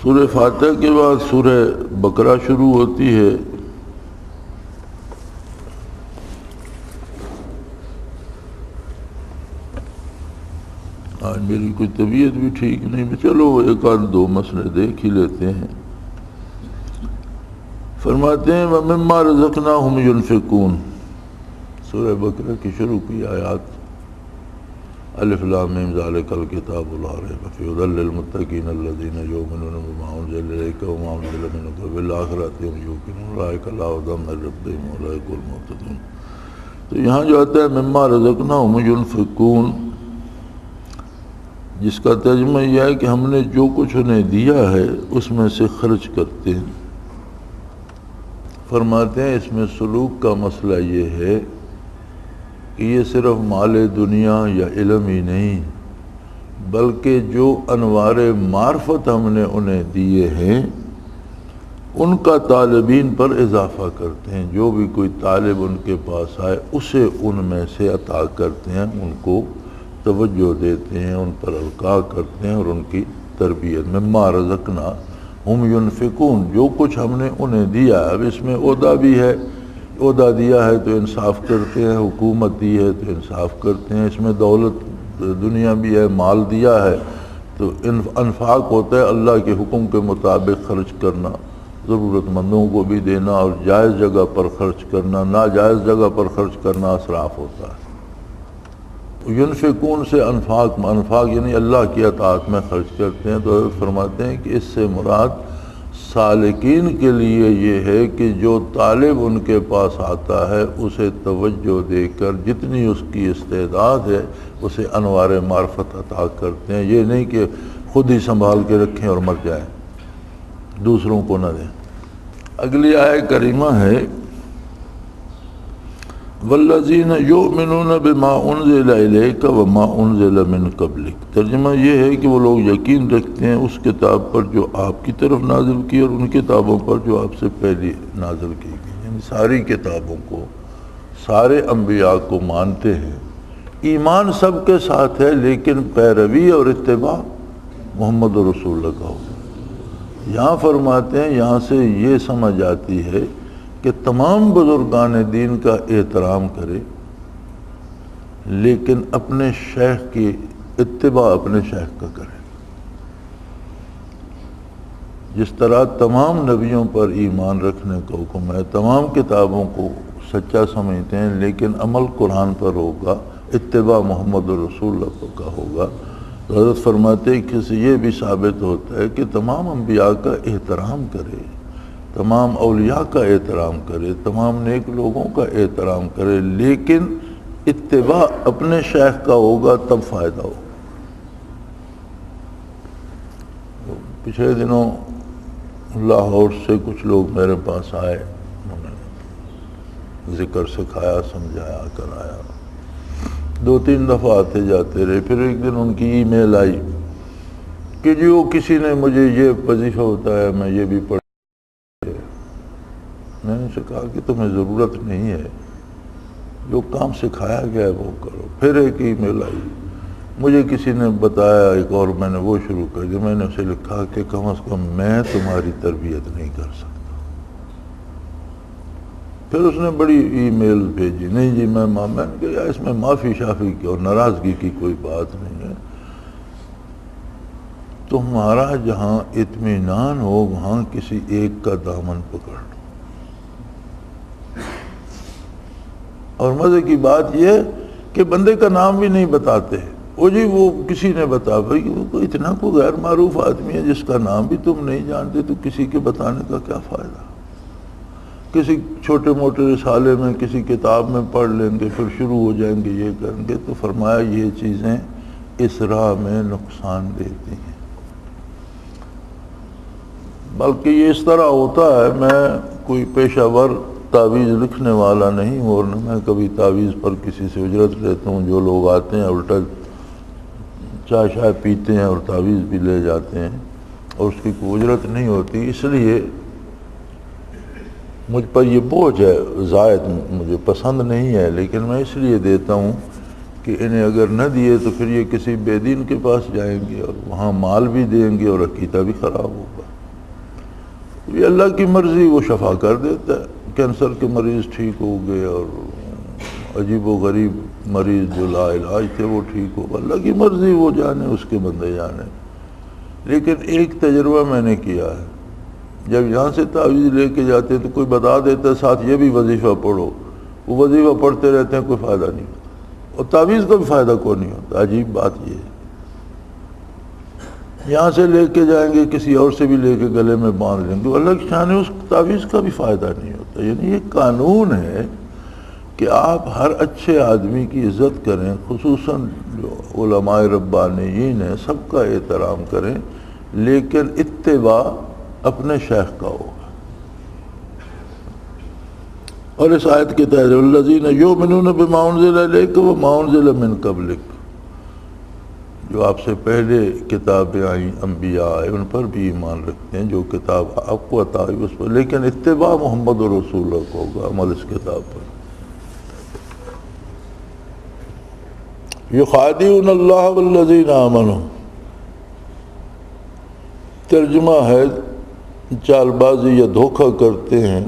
سورہ فاتحہ کے بعد سورہ بقرہ شروع ہوتی ہے۔ آج میری کوئی طبیعت بھی ٹھیک نہیں، چلو ایک آدھ دو مسئلے دیکھ ہی لیتے ہیں۔ فرماتے ہیں وَمِمَّا رَزَقْنَاهُمْ يُنْفِقُونَ، سورہ بقرہ کی شروع کی آیات، الف لام میم ذالک الکتاب لا ریب فیہ ھدی للمتقین الذین یؤمنون بما انزل الیک وما انزل من قبلک وبالآخرۃ هم یوقنون اولئک علی ھدی من ربہم واولئک هم المہتدون۔ تو یہاں جو آتا ہے مما رزقناہم ينفقون، جس کا ترجمہ یہ ہے کہ ہم نے جو کچھ انہیں دیا ہے اس میں سے خرچ کرتے ہیں۔ فرماتے ہیں اس میں سلوک کا مسئلہ یہ ہے کہ یہ صرف مال دنیا یا علم ہی نہیں، بلکہ جو انوار معرفت ہم نے انہیں دیے ہیں ان کا طالبین پر اضافہ کرتے ہیں، جو بھی کوئی طالب ان کے پاس آئے اسے ان میں سے عطا کرتے ہیں، ان کو توجہ دیتے ہیں، ان پر القاء کرتے ہیں اور ان کی تربیت مما رزقنا ہم ینفقون، جو کچھ ہم نے انہیں دیا۔ اب اس میں عہدہ بھی ہے، عہدہ دیا ہے تو انصاف کرتے ہیں، حکومت دی ہے تو انصاف کرتے ہیں، اس میں دولت دنیا بھی ہے، مال دیا ہے تو انفاق ہوتا ہے اللہ کے حکم کے مطابق خرچ کرنا، ضرورت مندوں کو بھی دینا اور جائز جگہ پر خرچ کرنا، ناجائز جگہ پر خرچ کرنا اسراف ہوتا ہے۔ ینفقون سے انفاق یعنی اللہ کی اطاعت میں خرچ کرتے ہیں، تو حضرت فرماتے ہیں کہ اس سے مراد سالکین کے لیے یہ ہے کہ جو طالب ان کے پاس آتا ہے اسے توجہ دے کر جتنی اس کی استعداد ہے اسے انوار معرفت عطا کرتے ہیں، یہ نہیں کہ خود ہی سنبھال کے رکھیں اور مر جائیں، دوسروں کو نہ دیں۔ اگلی آیت کریمہ ہے والذین یؤمنون بما انزل الیک وما انزل من قبلک، ترجمہ یہ ہے کہ وہ لوگ یقین رکھتے ہیں اس کتاب پر جو آپ کی طرف نازل کی اور ان کتابوں پر جو آپ سے پہلے نازل کی گئی، یعنی ساری کتابوں کو، سارے انبیاء کو مانتے ہیں، ایمان سب کے ساتھ ہے لیکن پیروی اور اتباع محمد رسول اللہ کا ہوگا۔ یہاں فرماتے ہیں یہاں سے یہ سمجھ آتی ہے کہ تمام بزرگان دین کا احترام کرے لیکن اپنے شیخ کی اتباع اپنے شیخ کا کرے، جس طرح تمام نبیوں پر ایمان رکھنے کا حکم ہے، تمام کتابوں کو سچا سمجھتے ہیں لیکن عمل قرآن پر ہوگا، اتباع محمد رسول اللہ کا ہوگا۔ حضرت فرماتے ہیں کہ یہ بھی ثابت ہوتا ہے کہ تمام انبیاء کا احترام کرے، تمام اولیاء کا احترام کرے، تمام نیک لوگوں کا احترام کرے لیکن اتباع اپنے شیخ کا ہوگا تب فائدہ ہو۔ پچھلے دنوں لاہور سے کچھ لوگ میرے پاس آئے، انہوں نے ذکر سکھایا، سمجھایا، کرایا، 2-3 دفعہ آتے جاتے رہے۔ پھر ایک دن ان کی ای میل آئی کہ جی وہ کسی نے مجھے یہ وظیفہ بتایا، میں یہ بھی پڑھ، میں نے ان سے کہا کہ تمہیں ضرورت نہیں ہے، جو کام سکھایا گیا ہے وہ کرو۔ پھر ایک ای میل آئی، مجھے کسی نے بتایا ایک اور، میں نے وہ شروع کر دیا۔ میں نے اسے لکھا کہ کم از کم میں تمہاری تربیت نہیں کر سکتا۔ پھر اس نے بڑی ای میل بھیجی، نہیں جی میں نے کہا اس میں معافی شافی کی اور ناراضگی کی کوئی بات نہیں ہے، تمہارا جہاں اطمینان ہو وہاں کسی ایک کا دامن پکڑ لو۔ اور مزے کی بات یہ کہ بندے کا نام بھی نہیں بتاتے، وہ جی وہ کسی نے بتا، بھائی وہ اتنا کوئی غیر معروف آدمی ہے جس کا نام بھی تم نہیں جانتے تو کسی کے بتانے کا کیا فائدہ؟ کسی چھوٹے موٹے رسالے میں کسی کتاب میں پڑھ لیں گے، پھر شروع ہو جائیں گے یہ کریں گے، تو فرمایا یہ چیزیں اس راہ میں نقصان دیتی ہیں۔ بلکہ یہ اس طرح ہوتا ہے، میں کوئی پیشہ ور تعویذ لکھنے والا نہیں ہوں اور نہ میں کبھی تعویذ پر کسی سے اجرت لیتا ہوں، جو لوگ آتے ہیں الٹا چائے شائے پیتے ہیں اور تعویذ بھی لے جاتے ہیں اور اس کی کوئی اجرت نہیں ہوتی، اس لیے مجھ پر یہ بوجھ ہے زائد، مجھے پسند نہیں ہے، لیکن میں اس لیے دیتا ہوں کہ انہیں اگر نہ دیے تو پھر یہ کسی بے دین کے پاس جائیں گے اور وہاں مال بھی دیں گے اور عقیدہ بھی خراب ہوگا۔ یہ اللہ کی مرضی، وہ شفا کر دیتا ہے، کینسر کے مریض ٹھیک ہو گئے اور عجیب و غریب مریض جو لا علاج تھے وہ ٹھیک ہو گئے، اللہ کی مرضی، وہ جانے، اس کے بندے جانے۔ لیکن ایک تجربہ میں نے کیا ہے، جب یہاں سے تعویذ لے کے جاتے تو کوئی بتا دیتا ہے ساتھ یہ بھی وظیفہ پڑھو، وہ وظیفہ پڑھتے رہتے ہیں، کوئی فائدہ نہیں ہوتا اور تعویذ کا بھی فائدہ کوئی نہیں ہوتا۔ عجیب بات یہ ہے، یہاں سے لے کے جائیں گے کسی اور سے بھی لے کے گلے میں باندھ لیں گے، اللہ کی شان ہے، اس تعویذ کا بھی فائدہ نہیں ہوتا۔ یعنی یہ قانون ہے کہ آپ ہر اچھے آدمی کی عزت کریں، خصوصاً جو علماء ربانیین ہیں سب کا احترام کریں، لیکن اتباع اپنے شیخ کا ہوگا۔ اور اس آیت کے تحت الذین یؤمنون بما انزل الیک وما انزل من قبلک، جو آپ سے پہلے کتابیں آئیں انبیاء آئے ان پر بھی ایمان رکھتے ہیں، جو کتاب آپ کو عطا ہوئی اس پر، لیکن اتباع محمد رسول اللہ کو ہوگا، عمل اس کتاب پر۔ یخادعون اللہ والذین آمنوا، ترجمہ ہے چال بازی یا دھوکہ کرتے ہیں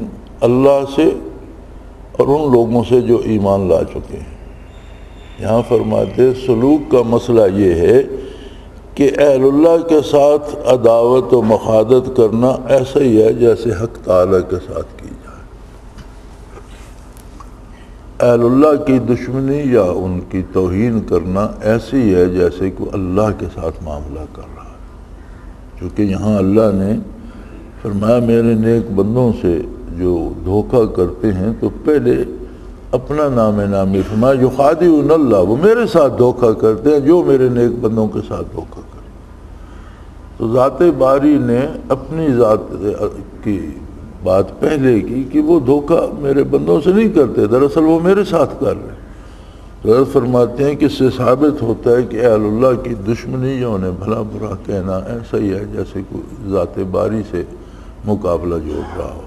اللہ سے اور ان لوگوں سے جو ایمان لا چکے ہیں۔ یہاں فرماتے سلوک کا مسئلہ یہ ہے کہ اہل اللہ کے ساتھ عداوت و مخادت کرنا ایسا ہی ہے جیسے حق تعالیٰ کے ساتھ کی جائے۔ اہل اللہ کی دشمنی یا ان کی توہین کرنا ایسی ہے جیسے کہ اللہ کے ساتھ معاملہ کر رہا ہے، چونکہ یہاں اللہ نے فرمایا میرے نیک بندوں سے جو دھوکہ کرتے ہیں تو پہلے اپنا نام نامی فرمایا یخادعون اللہ، وہ میرے ساتھ دھوکہ کرتے ہیں جو میرے نیک بندوں کے ساتھ دھوکہ کرتے ہیں۔ تو ذات باری نے اپنی ذات کی بات پہلے کی کہ وہ دھوکہ میرے بندوں سے نہیں کرتے، دراصل وہ میرے ساتھ کر رہے ہیں۔ تو حضرت فرماتے ہیں کہ اس سے ثابت ہوتا ہے کہ اہل اللہ کی دشمنی یا انہیں بھلا برا کہنا ایسا ہی ہے جیسے کوئی ذات باری سے مقابلہ جوڑ رہا ہو۔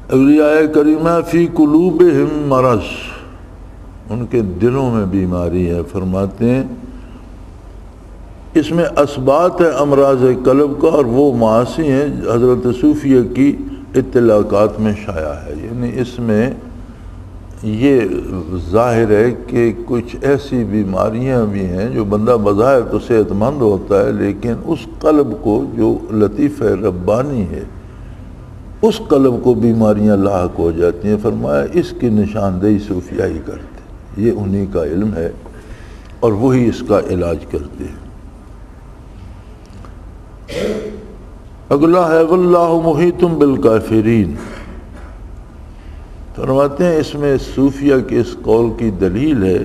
اگلی آیت کریمہ فی قلوبہم مرض، ان کے دلوں میں بیماری ہے۔ فرماتے ہیں اس میں اسبات ہے امراض قلب کا، اور وہ معاصی ہیں حضرت صوفیہ کی اطلاقات میں شائع ہے، یعنی اس میں یہ ظاہر ہے کہ کچھ ایسی بیماریاں بھی ہیں جو بندہ بظاہر تو صحت مند ہوتا ہے لیکن اس قلب کو جو لطیف ربانی ہے اس قلب کو بیماریاں لاحق ہو جاتی ہیں۔ فرمایا اس کی نشاندہی صوفیہ ہی کرتے، یہ انہی کا علم ہے اور وہی اس کا علاج کرتے ہیں۔ اگلا ہے واللہ محیط بالکافرین، فرماتے ہیں اس میں صوفیہ کے اس قول کی دلیل ہے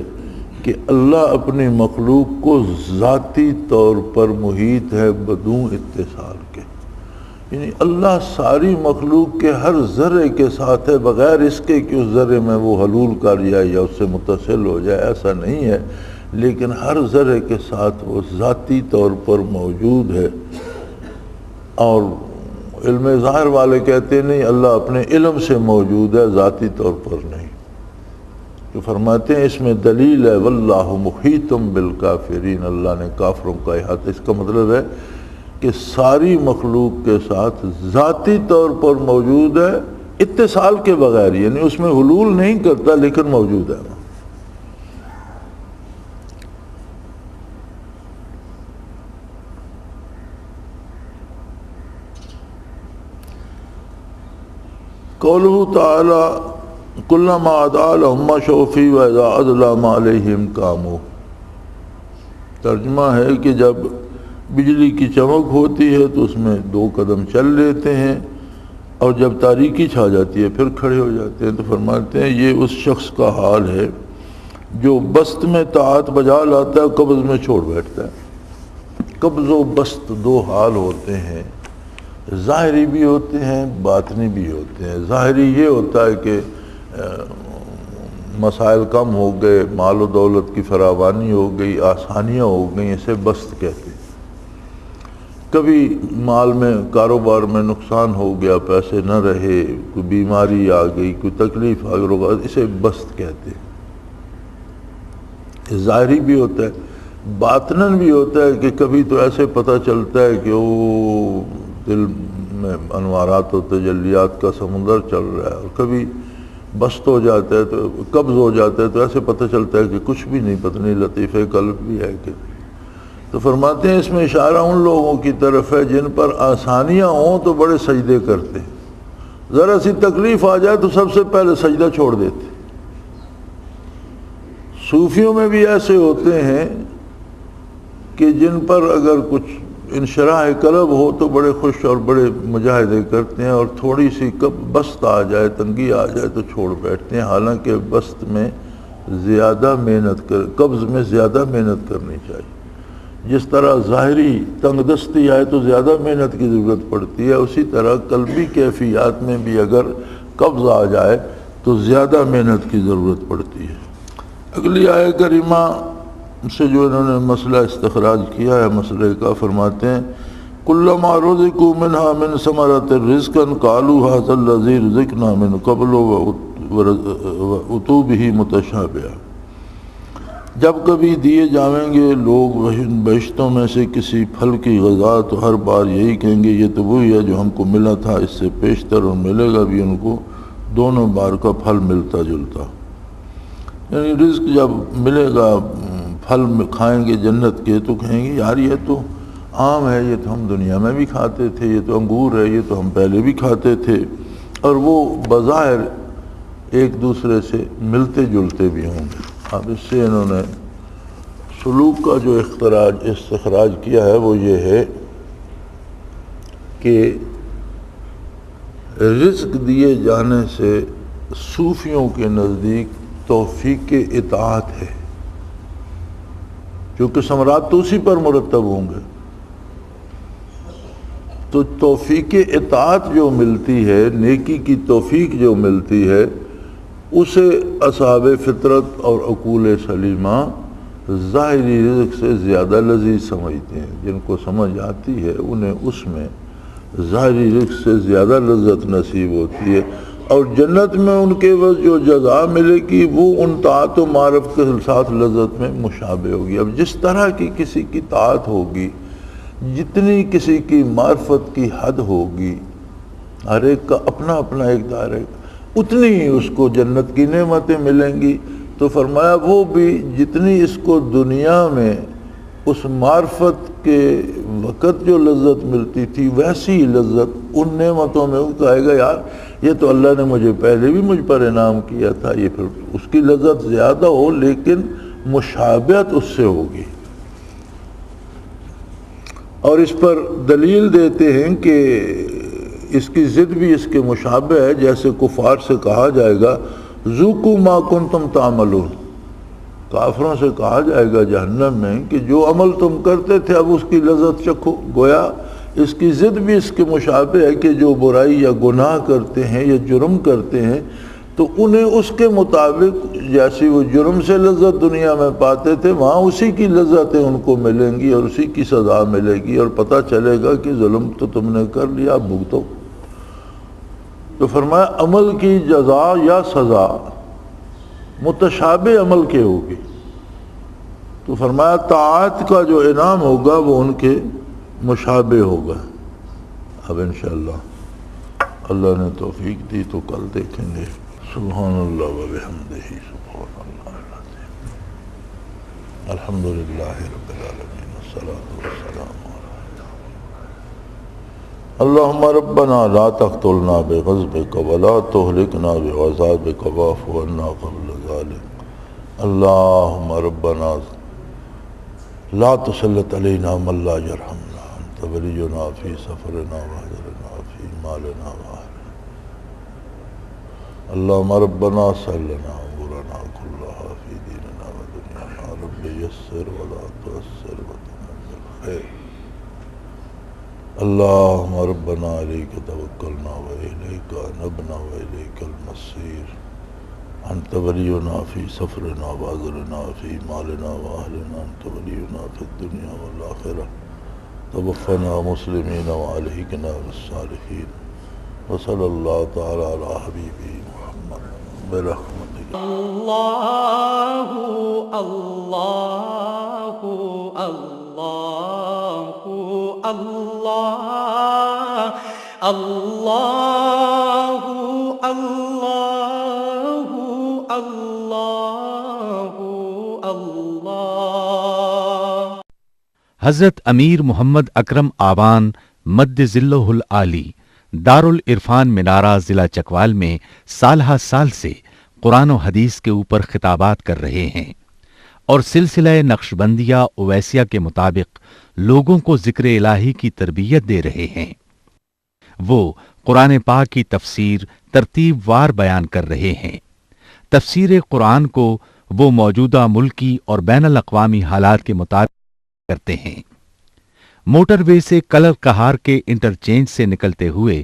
کہ اللہ اپنی مخلوق کو ذاتی طور پر محیط ہے بدون اتصال کے، یعنی اللہ ساری مخلوق کے ہر ذرے کے ساتھ ہے بغیر اس کے کہ اس ذرے میں وہ حلول کر جائے یا اس سے متصل ہو جائے، ایسا نہیں ہے، لیکن ہر ذرے کے ساتھ وہ ذاتی طور پر موجود ہے۔ اور علم ظاہر والے کہتے نہیں اللہ اپنے علم سے موجود ہے، ذاتی طور پر نہیں۔ تو فرماتے ہیں اس میں دلیل ہے واللہ محیط بالکافرین، اللہ نے کافروں کا احاطہ، اس کا مطلب ہے کہ ساری مخلوق کے ساتھ ذاتی طور پر موجود ہے اتصال کے بغیر، یعنی اس میں حلول نہیں کرتا لیکن موجود ہے۔ قولہ تعالی کلما عدا لہم شوفی واذا عدلا ما علیہم قاموا، ترجمہ ہے کہ جب بجلی کی چمک ہوتی ہے تو اس میں 2 قدم چل لیتے ہیں اور جب تاریکی چھا جاتی ہے پھر کھڑے ہو جاتے ہیں۔ تو فرماتے ہیں یہ اس شخص کا حال ہے جو بسط میں طاعت بجا لاتا ہے، قبض میں چھوڑ بیٹھتا ہے۔ قبض و بسط 2 حال ہوتے ہیں، ظاہری بھی ہوتے ہیں باطنی بھی ہوتے ہیں۔ ظاہری یہ ہوتا ہے کہ مسائل کم ہو گئے، مال و دولت کی فراوانی ہو گئی، آسانیاں ہو گئیں، اسے بسط کہتے ہیں۔ کبھی مال میں کاروبار میں نقصان ہو گیا، پیسے نہ رہے، کوئی بیماری آ گئی، کوئی تکلیف آ گئی، اسے بسط کہتے ہیں۔ ظاہری بھی ہوتا ہے، باطنن بھی ہوتا ہے کہ کبھی تو ایسے پتہ چلتا ہے کہ وہ دل میں انوارات و تجلیات کا سمندر چل رہا ہے، اور کبھی بسط ہو جاتا ہے تو قبض ہو جاتا ہے تو ایسے پتہ چلتا ہے کہ کچھ بھی نہیں، پتہ نہیں لطیف قلب بھی ہے کہ نہیں۔ تو فرماتے ہیں اس میں اشارہ ان لوگوں کی طرف ہے جن پر آسانیاں ہوں تو بڑے سجدے کرتے ہیں، ذرا سی تکلیف آ جائے تو سب سے پہلے سجدہ چھوڑ دیتے۔ صوفیوں میں بھی ایسے ہوتے ہیں کہ جن پر اگر کچھ انشراح قلب ہو تو بڑے خوش اور بڑے مجاہدے کرتے ہیں، اور تھوڑی سی بسط آ جائے، تنگی آ جائے تو چھوڑ بیٹھتے ہیں، حالانکہ بسط میں زیادہ محنت قبض میں زیادہ محنت کرنی چاہیے۔ جس طرح ظاہری تنگ دستی آئے تو زیادہ محنت کی ضرورت پڑتی ہے، اسی طرح قلبی کیفیات میں بھی اگر قبض آ جائے تو زیادہ محنت کی ضرورت پڑتی ہے۔ اگلی آیت کریمہ سے جو انہوں نے مسئلہ استخراج کیا ہے مسئلے کا، فرماتے ہیں کلما رزقوا منها من ثمرۃ رزقا قالوا هذا الذی رزقنا من قبل واتوا به متشابہا، جب کبھی دیے جائیں گے لوگ بہشتوں میں سے کسی پھل کی غذا تو ہر بار یہی کہیں گے یہ تو وہی ہے جو ہم کو ملا تھا اس سے پیشتر، اور ملے گا بھی ان کو دونوں بار کا پھل ملتا جلتا۔ یعنی رزق جب ملے گا پھل کھائیں گے جنت کے تو کہیں گے یار یہ تو عام ہے، یہ تو ہم دنیا میں بھی کھاتے تھے، یہ تو انگور ہے، یہ تو ہم پہلے بھی کھاتے تھے، اور وہ بظاہر ایک دوسرے سے ملتے جلتے بھی ہوں گے۔ اب اس سے انہوں نے سلوک کا جو استخراج کیا ہے وہ یہ ہے کہ رزق دیے جانے سے صوفیوں کے نزدیک توفیق اطاعت ہے، کیونکہ ثمرات تو اسی پر مرتب ہوں گے۔ تو توفیق اطاعت جو ملتی ہے، نیکی کی توفیق جو ملتی ہے، اسے اصحاب فطرت اور عقول سلیمہ ظاہری رزق سے زیادہ لذیذ سمجھتے ہیں۔ جن کو سمجھ آتی ہے انہیں اس میں ظاہری رزق سے زیادہ لذت نصیب ہوتی ہے، اور جنت میں ان کے وقت جو جزا ملے گی وہ ان طاعت و معرفت کے ساتھ لذت میں مشابہ ہوگی۔ اب جس طرح کی کسی کی طاعت ہوگی، جتنی کسی کی معرفت کی حد ہوگی، ہر ایک کا اپنا اپنا ایک دائرہ، اتنی ہی اس کو جنت کی نعمتیں ملیں گی۔ تو فرمایا وہ بھی جتنی اس کو دنیا میں اس معرفت کے وقت جو لذت ملتی تھی ویسی لذت ان نعمتوں میں وہ کہے گا یار یہ تو اللہ نے مجھے پہلے بھی مجھ پر انعام کیا تھا، یہ پھر اس کی لذت زیادہ ہو لیکن مشابہت اس سے ہوگی۔ اور اس پر دلیل دیتے ہیں کہ اس کی ضد بھی اس کے مشابہ ہے، جیسے کفار سے کہا جائے گا ذوقوا ما کنتم تعملون، کافروں سے کہا جائے گا جہنم میں کہ جو عمل تم کرتے تھے اب اس کی لذت چکھو۔ گویا اس کی ضد بھی اس کے مشابہ ہے کہ جو برائی یا گناہ کرتے ہیں یا جرم کرتے ہیں تو انہیں اس کے مطابق جیسی وہ جرم سے لذت دنیا میں پاتے تھے وہاں اسی کی لذتیں ان کو ملیں گی اور اسی کی سزا ملے گی، اور پتہ چلے گا کہ ظلم تو تم نے کر لیا اب بھگتو۔ تو فرمایا عمل کی جزا یا سزا متشابہ عمل کے ہوگی، تو فرمایا طاعت کا جو انعام ہوگا وہ ان کے مشابہ ہوگا۔ اب انشاءاللہ اللہ نے توفیق دی تو کل دیکھیں گے۔ سبحان اللہ و بحمدہ سبحان اللہ العظیم۔ الحمدللہ رب العالمین والصلاة والسلام اللہم ربنا لا تقتلنا بغضبک ولا تہلکنا بعذابک واعف عنا قبل ذلک۔ اللہم ربنا لا تسلط علینا من لا یرحمنا، انت ولینا فی سفرنا وحضرنا فی مالنا وآلنا۔ اللہم ربنا سلنا امورنا کلها فی دیننا و دنیانا، رب یسر ولا تعسر وتمم بالخیر۔ اللہم ربنا علیک توکلنا و الیک انبنا و الیک المصیر، انت ولینا فی سفرنا وحضرنا فی مالنا واہلنا، انت ولینا فی الدنیا والآخرہ، توفنا مسلمین والحقنا بالصالحین، وصلی اللہ تعالی علی حبیبہ محمد برحمتک۔ اللہ اللہ اللہ اللہ اللہ اللہ اللہ اللہ۔ حضرت امیر محمد اکرم آبان مد ظلہ العالی دارالعرفان منارہ ضلع چکوال میں سالہ سال سے قرآن و حدیث کے اوپر خطابات کر رہے ہیں اور سلسلہ نقشبندیہ اویسیہ کے مطابق لوگوں کو ذکر الہی کی تربیت دے رہے ہیں۔ وہ قرآن پاک کی تفسیر ترتیب وار بیان کر رہے ہیں۔ تفسیر قرآن کو وہ موجودہ ملکی اور بین الاقوامی حالات کے مطابق کرتے ہیں۔ موٹر وے سے کلر کہار کے انٹرچینج سے نکلتے ہوئے